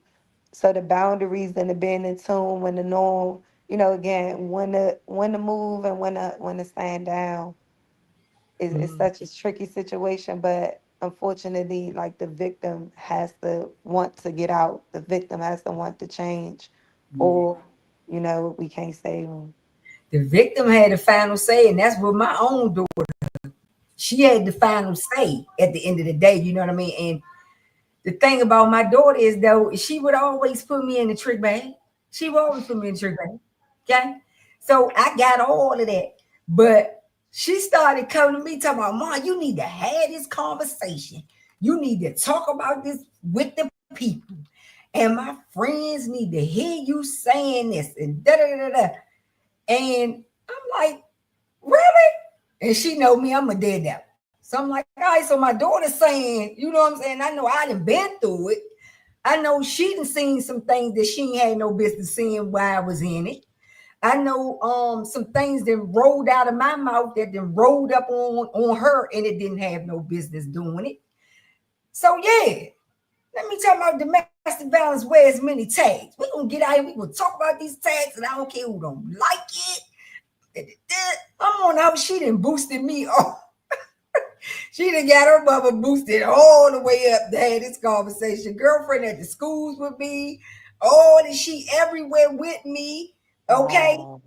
So the boundaries and the being in tune, when the norm, again, when to move and when to stand down is Mm, such a tricky situation. But unfortunately, like the victim has to want to get out, the victim has to want to change, yeah. or we can't save them. The victim had the final say, and that's what my own daughter. She had the final say at the end of the day. You know what I mean? And the thing about my daughter is though, she would always put me in the trick bag. She would always put me in the trick bag. Okay. So I got all of that. But she started coming to me talking about, Mom, you need to have this conversation. You need to talk about this with the people. And my friends need to hear you saying this and da da da da. And I'm like, really? And she know me, I'm a dead devil. So I'm like, all right, so my daughter's saying, you know what I'm saying? I know I done been through it. I know she done seen some things that she ain't had no business seeing while I was in it. I know some things that rolled out of my mouth that then rolled up on her and it didn't have no business doing it. So yeah, let me talk about domestic violence wears many tags. We're gonna get out here, we're gonna talk about these tags, and I don't care who don't like it. I'm on how she done boosted me. Oh, she done got her mother boosted all the way up to have this conversation. Girlfriend at the schools with me. Oh, and she everywhere with me. Okay. Wow.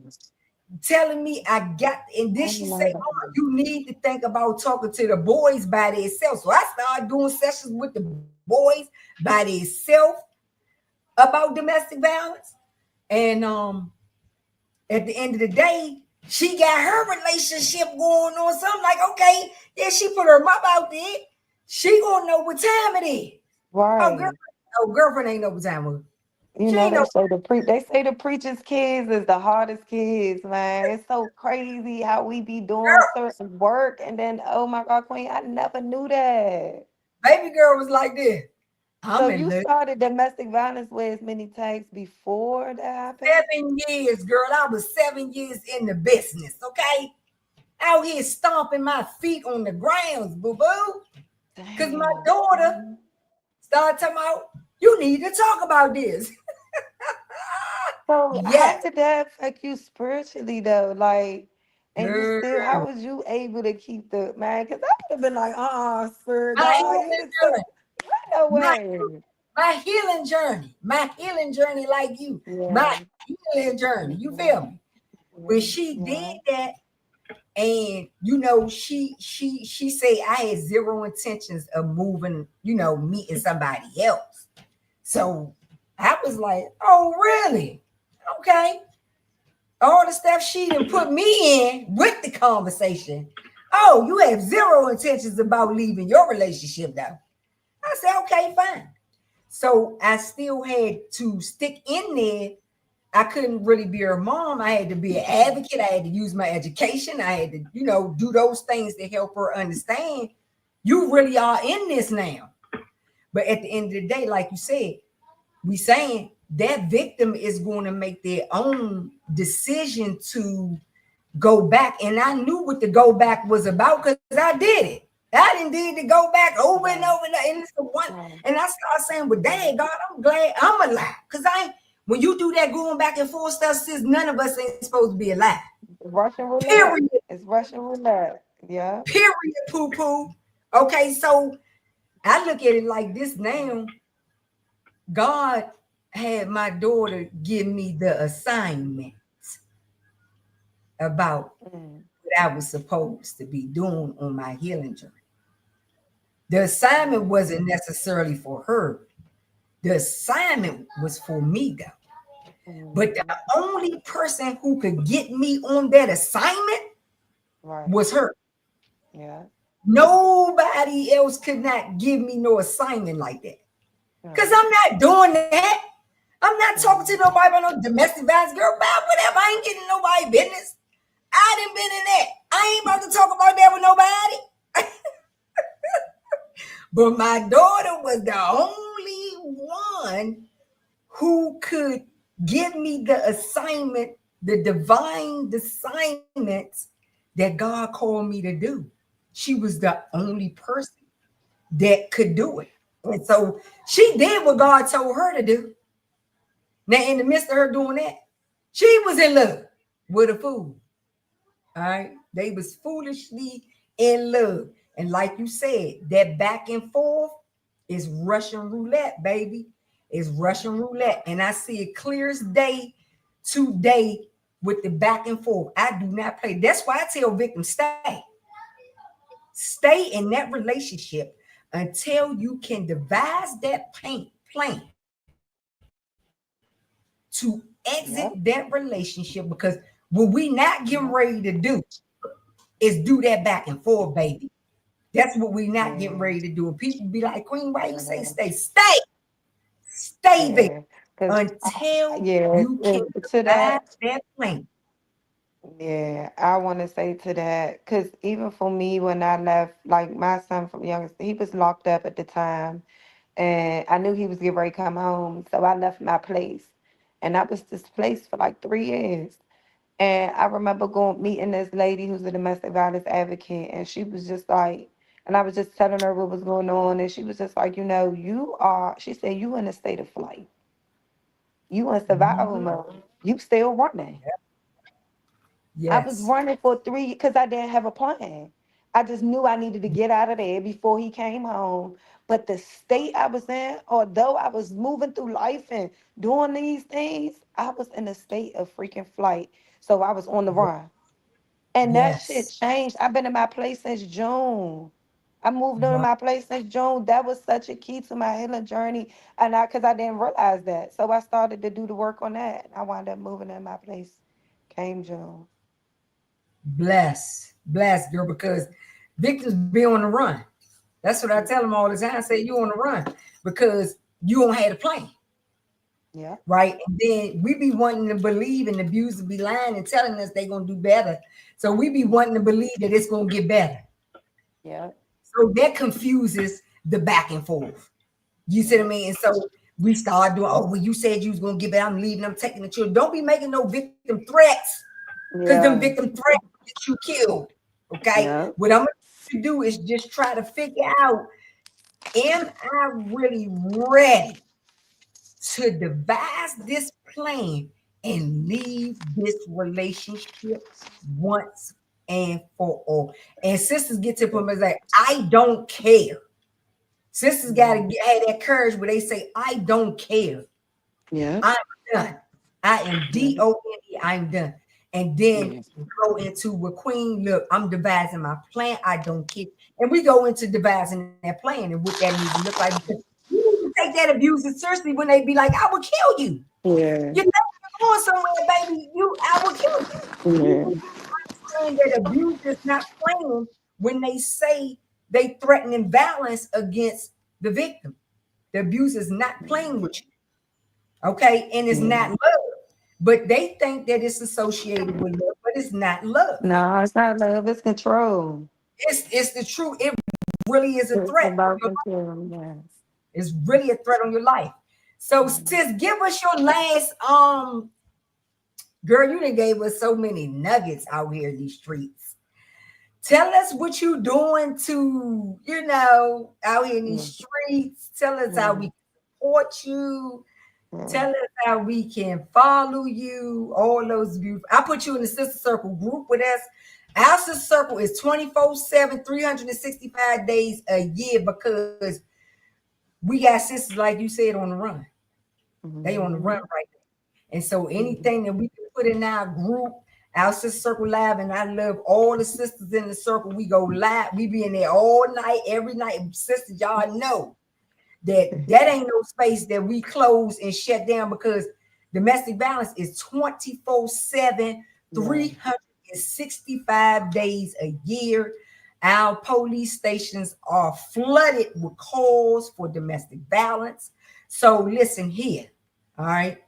Telling me I got, and then I she say, love oh, that. you need to think about talking to the boys by themselves. So I started doing sessions with the boys by themselves about domestic violence. And at the end of the day, she got her relationship going on. So I'm like, okay, yeah, she put her mouth out there. She gonna know what time it is. Oh, girlfriend, Right. oh, girlfriend ain't know what time it was. She ain't know. They say the preacher's kids is the hardest kids, man. It's so crazy how we be doing certain work and then, oh my God, Queen, I never knew that. Baby girl was like this. I'm So in you love. started domestic violence with as many tags before that happened? 7 years, girl. I was 7 years in the business, okay? Out here stomping my feet on the grounds, boo boo. Because my Damn. daughter started talking about, you need to talk about this. So how Yes, did that affect you spiritually though? Like, and you still, how girl. was you able to keep the man? Because I would have been like, Spirit My God, healing you just took journey. no My way. my healing journey. My healing journey like you. My Yeah. healing journey. You feel Mhm. me? When Yeah. she did Yeah. that, and she say I had zero intentions of moving, meeting somebody else. So I was like, oh really? Okay. All the stuff she done put me in with the conversation. Oh, you have zero intentions about leaving your relationship though. I said, okay, fine. So I still had to stick in there. I couldn't really be her mom. I had to be an advocate. I had to use my education. I had to, do those things to help her understand you really are in this now. But at the end of the day, like you said, we saying that victim is going to make their own decision to go back. And I knew what the go back was about because I did it. I didn't need to go back over and Right. over and it's the one. Right. And I started saying, well, dang, God, I'm glad I'm alive. Because when you do that going back and forth stuff, sis, none of us ain't supposed to be alive. Russian roulette. Period. It's Russian roulette. Yeah. Period, poo poo. Okay, so I look at it like this now. God had my daughter give me the assignment about Mm. what I was supposed to be doing on my healing journey. The assignment Mm. wasn't necessarily for her. The assignment was for me, though. But the Mm. only person who could get me on that assignment Right. was her. Yeah. Nobody else could not give me no assignment like that. Because Right. I'm not doing that. I'm not talking to Mm. nobody about no domestic violence, girl, about whatever. I ain't getting nobody business. I done been in that. I ain't about to talk about that with nobody. But my daughter was the only one who could give me the assignment, the divine assignments that God called me to do. She was the only person that could do it. And so she did what God told her to do. Now, in the midst of her doing that, she was in love with a fool. All right. They was foolishly in love. And like you said, that back and forth is Russian roulette, baby. It's Russian roulette. And I see it clear as day today with the back and forth. I do not play. That's why I tell victims stay. Stay in that relationship until you can devise that plan to Yep. exit that relationship because what we not getting Yep. ready to do is do that back and forth, baby. That's what we not getting Yeah. ready to do. And people be like, Queen, why you say Yeah. stay? Stay there Yeah. Because until yeah, you can to devise that. that plan. Yeah, I want to say to that because even for me, when I left, like my son from youngest, he was locked up at the time, and I knew he was getting ready to come home, so I left my place, and I was displaced for like 3 years. And I remember going meeting this lady who's a domestic violence advocate, and she was just like, and I was just telling her what was going on, and she was just like, you are. She said, you in a state of flight, you in survival Mhm. mode, you still running. I was Yes. running for 3 because I didn't have a plan. I just knew I needed to get out of there before he came home. But the state I was in, although I was moving through life and doing these things, I was in a state of freaking flight. So I was on the run. And that shit Yes. changed. I've been in my place since June. I moved into Wow. my place since June. That was such a key to my healing journey. And because I didn't realize that. So I started to do the work on that. I wound up moving in my place. Came June. Bless, girl, because victims be on the run. That's what I tell them all the time. I say you on the run because you don't have a plan. Yeah. Right? And then we be wanting to believe and the abusers be lying and telling us they're gonna do better. So we be wanting to believe that it's gonna get better. Yeah. So that confuses the back and forth. You see what I Yeah. mean? And so we start doing, oh, well, you said you was gonna get better. I'm leaving, I'm taking the children. Don't be making no victim threats because them Yeah. victim threats get you killed. Okay. Yeah. What I'm gonna do is just try to figure out, am I really ready to devise this plan and leave this relationship once and for all. And sisters get to the point where it's like, I don't care. Sisters got to have that courage where they say, I don't care. Yeah. I'm done. I am Yeah. DONE. I'm done. And then Yeah. go into with Queen, look, I'm devising my plan. I don't care. And we go into devising that plan and what that need to look like. Because you need to take that abuse seriously when they be like, I will kill you. Yeah. You're not going somewhere, baby. I will kill you. You Yeah. need to understand that abuse is not playing when they say they threatening violence against the victim. The abuse is not playing with you. Okay. And it's Yeah. not love. But they think that it's associated with love, but it's not love. No, it's not love, it's control. It's the truth. It really is a It's threat. about control, yes. It's really a threat on your life. So Mm. sis, give us your last girl, you done gave us so many nuggets out here in these streets. Tell us what you doing to, out here in Yeah. these streets. Tell us how Yeah. we can support you. Yeah. Tell us how we can follow you. All those beautiful. I put you in the Sister Circle group with us. Our Sister Circle is 24/7, 365 days a year because we got sisters, like you said, on the run. They on the run Mhm. right now. And so Mhm. anything that we can put in our group, our Sister Circle Live, and I love all the sisters in the circle. We go live. We be in there all night, every night. Sisters, y'all know that ain't no space that we close and shut down because domestic violence is 24/7, Yeah. 365 days a year. Our police stations are flooded with calls for domestic violence. So listen here, all right?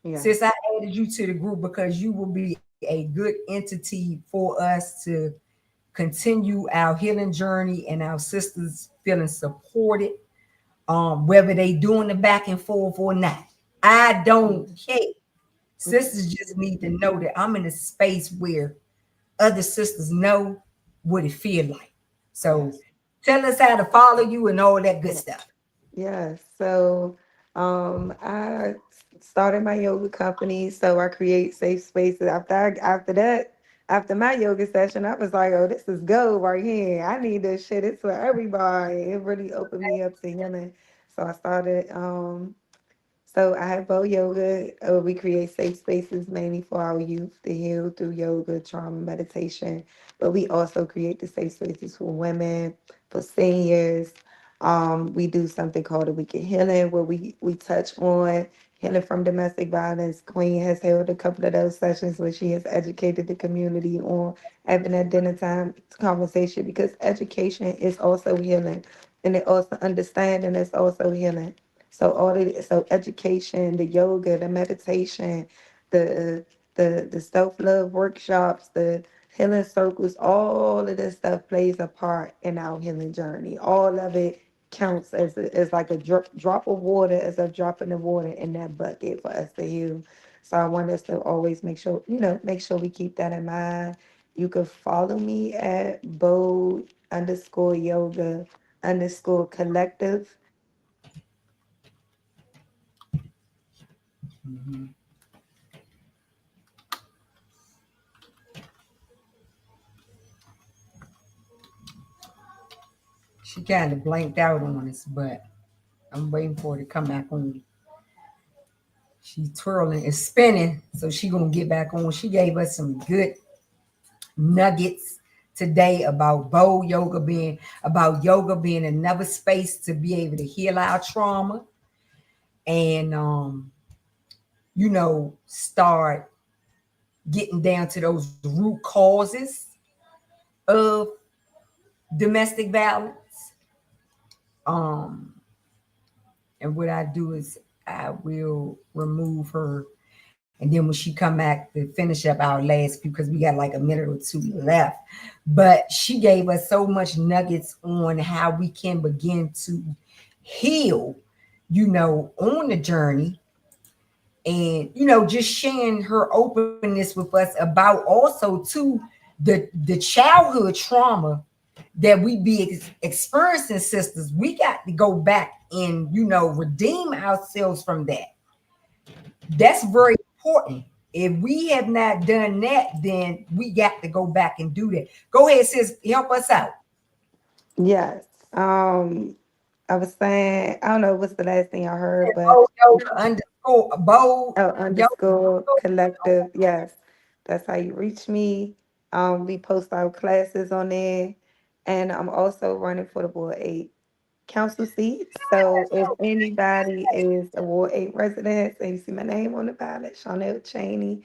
Yeah. Since I added you to the group because you will be a good entity for us to continue our healing journey and our sisters feeling supported, whether they doing the back and forth or not. I don't Mhm. care. Sisters just need to know that I'm in a space where other sisters know what it feel like. So Yes. tell us how to follow you and all that good stuff. Yes. So I started my yoga company. So I create safe spaces. After that, after my yoga session, I was like, oh, this is gold right here. I need this shit. It's for everybody. It really opened me up to healing. So I started so I have Bo Yoga. We create safe spaces mainly for our youth to heal through yoga, trauma, meditation. But we also create the safe spaces for women, for seniors. We do something called a week of healing where we touch on healing from domestic violence. Queen has held a couple of those sessions where she has educated the community on having that dinner time conversation because education is also healing and it also understanding is also healing. So so education, the yoga, the meditation, the the self-love workshops, the healing circles, all of this stuff plays a part in our healing journey. All of it counts as like a drop of water, as a drop in the water in that bucket for us to heal. So I want us to always make sure we keep that in mind. You can follow me at bold_yoga_collective. Mhm. She kind of blanked out on us, but I'm waiting for her to come back on. She's twirling, it's spinning, so she gonna get back on. She gave us some good nuggets today about yoga being another space to be able to heal our trauma and start getting down to those root causes of domestic violence. Um, and what I do is I will remove her, and then when she come back to finish up our last few, because we got like a minute or two left, but she gave us so much nuggets on how we can begin to heal, on the journey, and just sharing her openness with us about also too the childhood trauma that we be experiencing. Sisters, we got to go back and redeem ourselves from that. That's very important. If we have not done that, then we got to go back and do that. Go ahead, sis, help us out. Yes. I was saying, I don't know what's the last thing I heard, but Oh, yoga underscore bold oh, yoga. underscore collective. Yes. That's how you reach me. We post our classes on there. And I'm also running for the Ward 8 council seat. So if anybody is a Ward 8 resident and you see my name on the ballot, Charnal Chaney,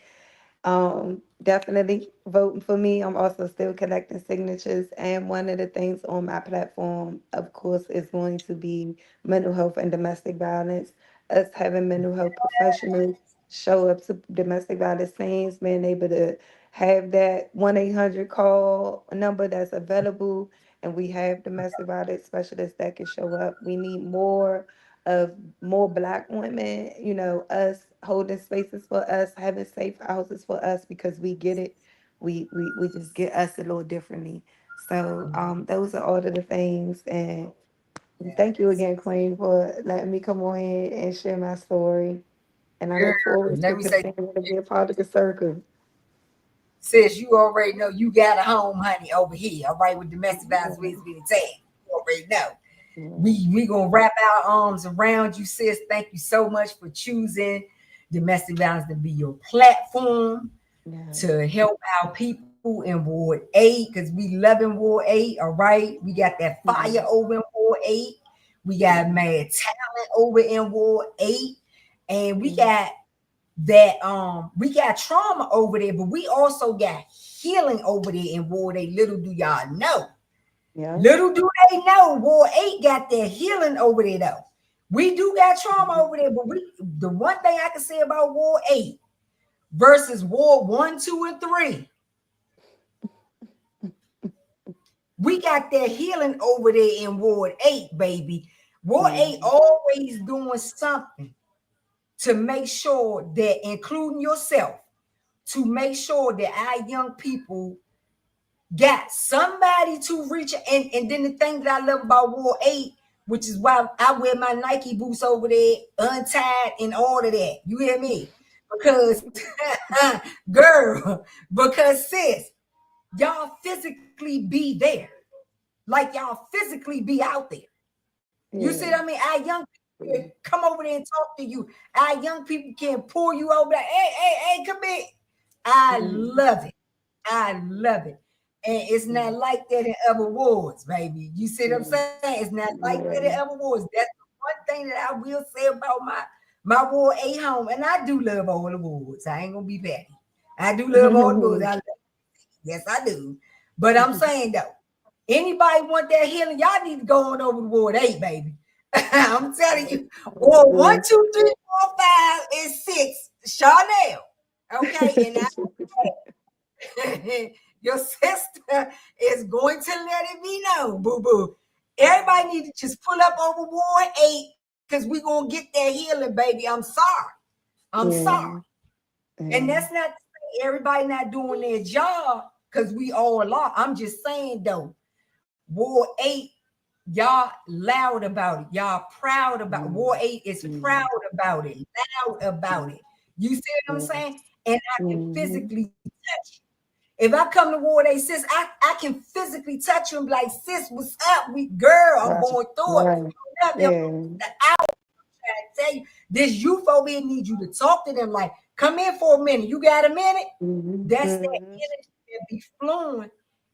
definitely voting for me. I'm also still collecting signatures. And one of the things on my platform, of course, is going to be mental health and domestic violence. Us having mental health professionals show up to domestic violence scenes, being able to have that 1-800 call number that's available. And we have domestic violence specialists that can show up. We need of more Black women, us holding spaces for us, having safe houses for us because we get it. We just get us a little differently. So those are all of the things. And thank you Yes. again, Queen, for letting me come on here and share my story. And I look forward Let to me say, continuing to be a part of the circle. sis, you already know you got a home, honey, over here. All right, with domestic violence Yeah. visibility tag. You already know. Yeah. We gonna wrap our arms around you, sis. Thank you so much for choosing domestic violence to be your platform Yes. to help our people in Ward 8, because we love in Ward 8. All right. We got that fire Mhm. over in Ward 8. We got Mhm. mad talent over in Ward 8. And we Mhm. got we got trauma over there, but we also got healing over there in Ward 8. Little do y'all know. Yeah. Little do they know, Ward 8 got their healing over there though. We do got trauma Mhm. over there, but the one thing I can say about Ward 8 versus Ward 1, 2, and 3, we got that healing over there in Ward 8, baby. Ward 8 Mhm. always doing something to make sure that, including yourself, to make sure that our young people got somebody to reach. And then the thing that I love about Ward 8, which is why I wear my Nike boots over there, untied and all of that. You hear me? Because, girl, because sis, y'all physically be there. Like y'all physically be out there. You see Yeah. what I mean? Our young people can come over there and talk to you. Our young people can pull you over like, hey, come here. I Mhm. love it. I love it. And it's not Mhm. like that in other wards, baby. You see what I'm Mhm. saying? It's not like that in other Yeah. wards. That's the one thing that I will say about my Ward 8 home. And I do love all the wards. I ain't gonna be petty. I do love all the wards. Yes, I do. But I'm saying though, anybody want that healing, y'all need to go on over to Ward 8, baby. I'm telling you, Ward 1, Agree. 2, 3, 4, 5, and 6, Charnel. Okay, and your sister is going to let it be known, boo boo. Everybody need to just pull up over Ward 8 because we're going to get that healing, baby. I'm sorry. I'm sorry. Yeah. And that's Yeah. not to say everybody not doing their job because we all are. I'm just saying, though, Ward 8, y'all loud about it. Y'all proud about it. Ward Mm, 8 is proud mm, about it, loud about mm, it. You see what I'm yeah. saying? And I can Mhm. physically touch you. If I come to Ward 8, sis, I can physically touch you and be like, sis, what's up? We girl, I'm Right. going through it. Right. I'm Yeah. trying to tell you, this youth over here needs you to talk to them like, come in for a minute. You got a minute? Mhm. That's that Mhm. energy that be flowing.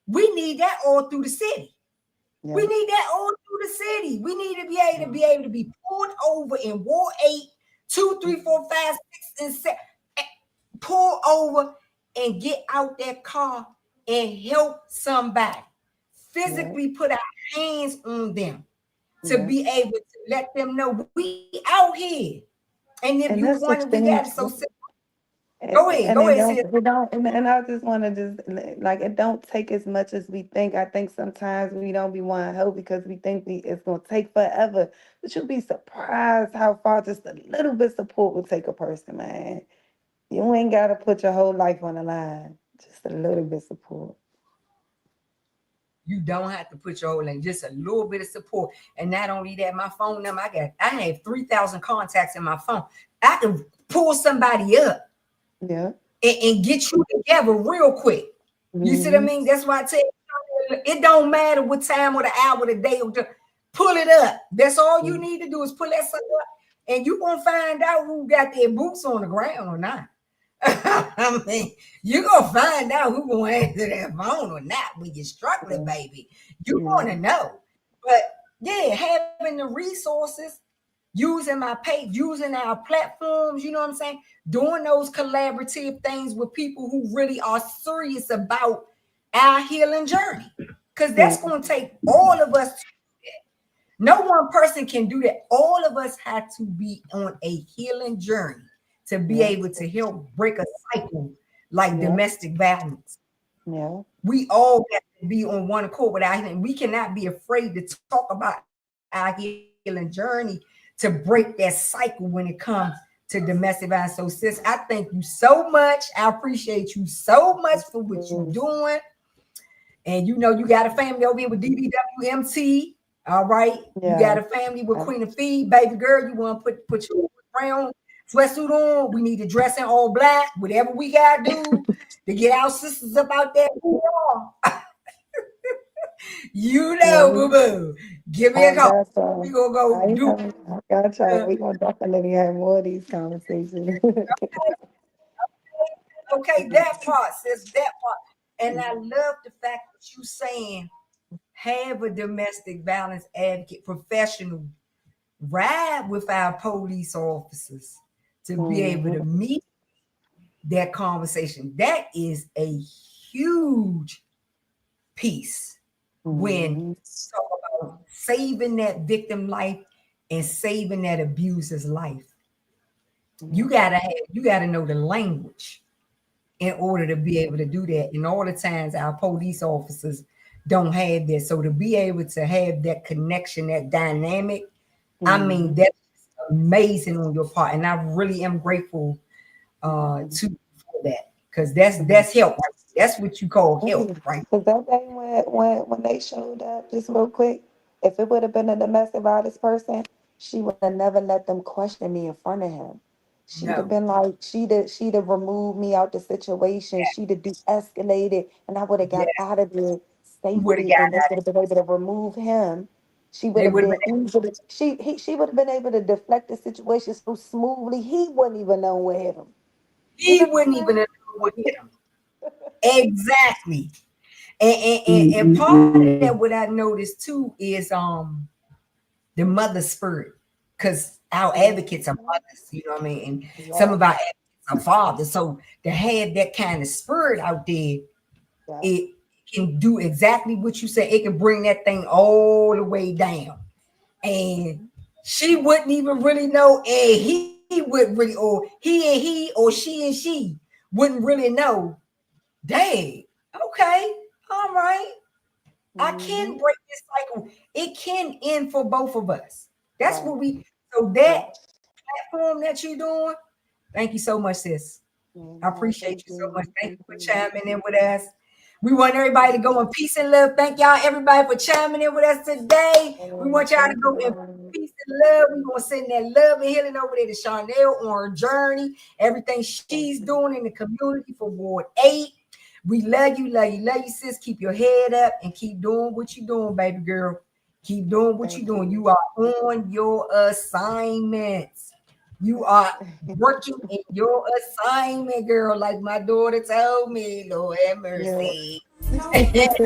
We need that all through the city. We Yeah. need that all through the city. We need to be able to be pulled over in Ward 8, 2, 3, 4, 5, 6, and 7. Pull over and get out that car and help somebody. Yeah. Physically put our hands on them to Yeah. be able to let them know we out here. And if you And want that's it, the we got it thing. so simple. And Go it ahead, don't, sis. it don't, and I just want to just like it don't take as much as we think. I think sometimes we don't be wanting help because we think it's gonna take forever. But you'll be surprised how far just a little bit support will take a person, man. You ain't gotta put your whole life on the line. Just a little bit support. You don't have to put your whole name, just a little bit of support. And not only that, my phone number, I have 3,000 contacts in my phone. I can pull somebody up. Yeah. and get you together real quick. You see what I mean? That's why I tell you, it don't matter what time or the hour, the day, or pull it up. That's all you need to do is pull that sucker up, and you gonna find out who got their boots on the ground or not. I mean, you're gonna find out who gonna answer that phone or not when you're struggling, baby. You're gonna know. But yeah, having the resources, using my page, using our platforms, you know what I'm saying? Doing those collaborative things with people who really are serious about our healing journey. Because that's going to take all of us to do that. No one person can do that. All of us have to be on a healing journey to be able to help break a cycle like domestic violence. Yeah. We all got to be on one accord with our healing. We cannot be afraid to talk about our healing journey to break that cycle when it comes to domestic violence. So, sis, I thank you so much. I appreciate you so much for what you're doing. And you know, you got a family over here with Dvwmt. All right. You got a family with Queen of Feed, baby girl. You want to put your brown sweatsuit on. We need to dress in all black, whatever we gotta do to get our sisters up out there. You know, boo boo. Give me a call. We gonna go do. I got y'all. We gonna definitely have more of these conversations. Okay, that part, sis, that part. And I love the fact that you saying have a domestic violence advocate professional ride with our police officers to be able to meet that conversation. That is a huge piece when you talk about saving that victim life and saving that abuser's life. You gotta know the language in order to be able to do that. And all the times our police officers don't have that. So to be able to have that connection, that dynamic, I mean, that's amazing on your part. And I really am grateful to for that. Because that's help. Right? That's what you call help, right? Because that day when they showed up, just real quick, if it would have been a domestic violence person, she would have never let them question me in front of him. She'd have been like, she'd have removed me out the situation. She'd have de-escalated, and I would have got out of there safely, and they would have been able to remove him. She would have been easily, she would have been able to deflect the situation so smoothly. He wouldn't even know what hit him. He wouldn't even know what hit him. Exactly. And part of that, what I noticed too, is the mother spirit. Because our advocates are mothers, you know what I mean? And some of our advocates are fathers. So to have that kind of spirit out there, it can do exactly what you said. It can bring that thing all the way down. And she wouldn't even really know, and he wouldn't really, or he and he, or she and she wouldn't really know. Dang, okay, all right. I can break this cycle. It can end for both of us. That's what we, so that platform that you're doing, thank you so much, sis. I appreciate you so much. Thank you for chiming in with us. We want everybody to go in peace and love. Thank y'all, everybody, for chiming in with us today. We want y'all to go in peace and love. We're going to send that love and healing over there to Charnel on her journey. Everything she's doing in the community for Ward 8. We love you, love you, love you, sis. Keep your head up and keep doing what you're doing, baby girl. Keep doing what you're doing. You are on your assignments. You are working in your assignment, girl, like my daughter told me. Lord have mercy. It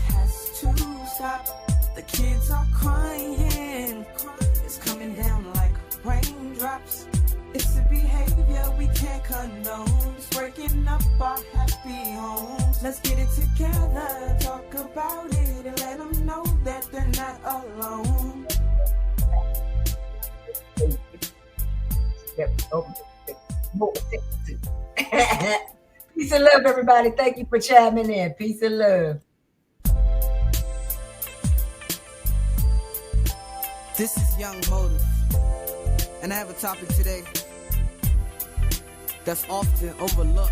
has to stop. The kids are crying. It's coming down like raindrops. It's a behavior we can't condone. It's breaking up our happy homes. Let's get it together, talk about it, and let them know that they're not alone. Peace and love, everybody. Thank you for chiming in. Peace and love. This is Young Motive, and I have a topic today that's often overlooked.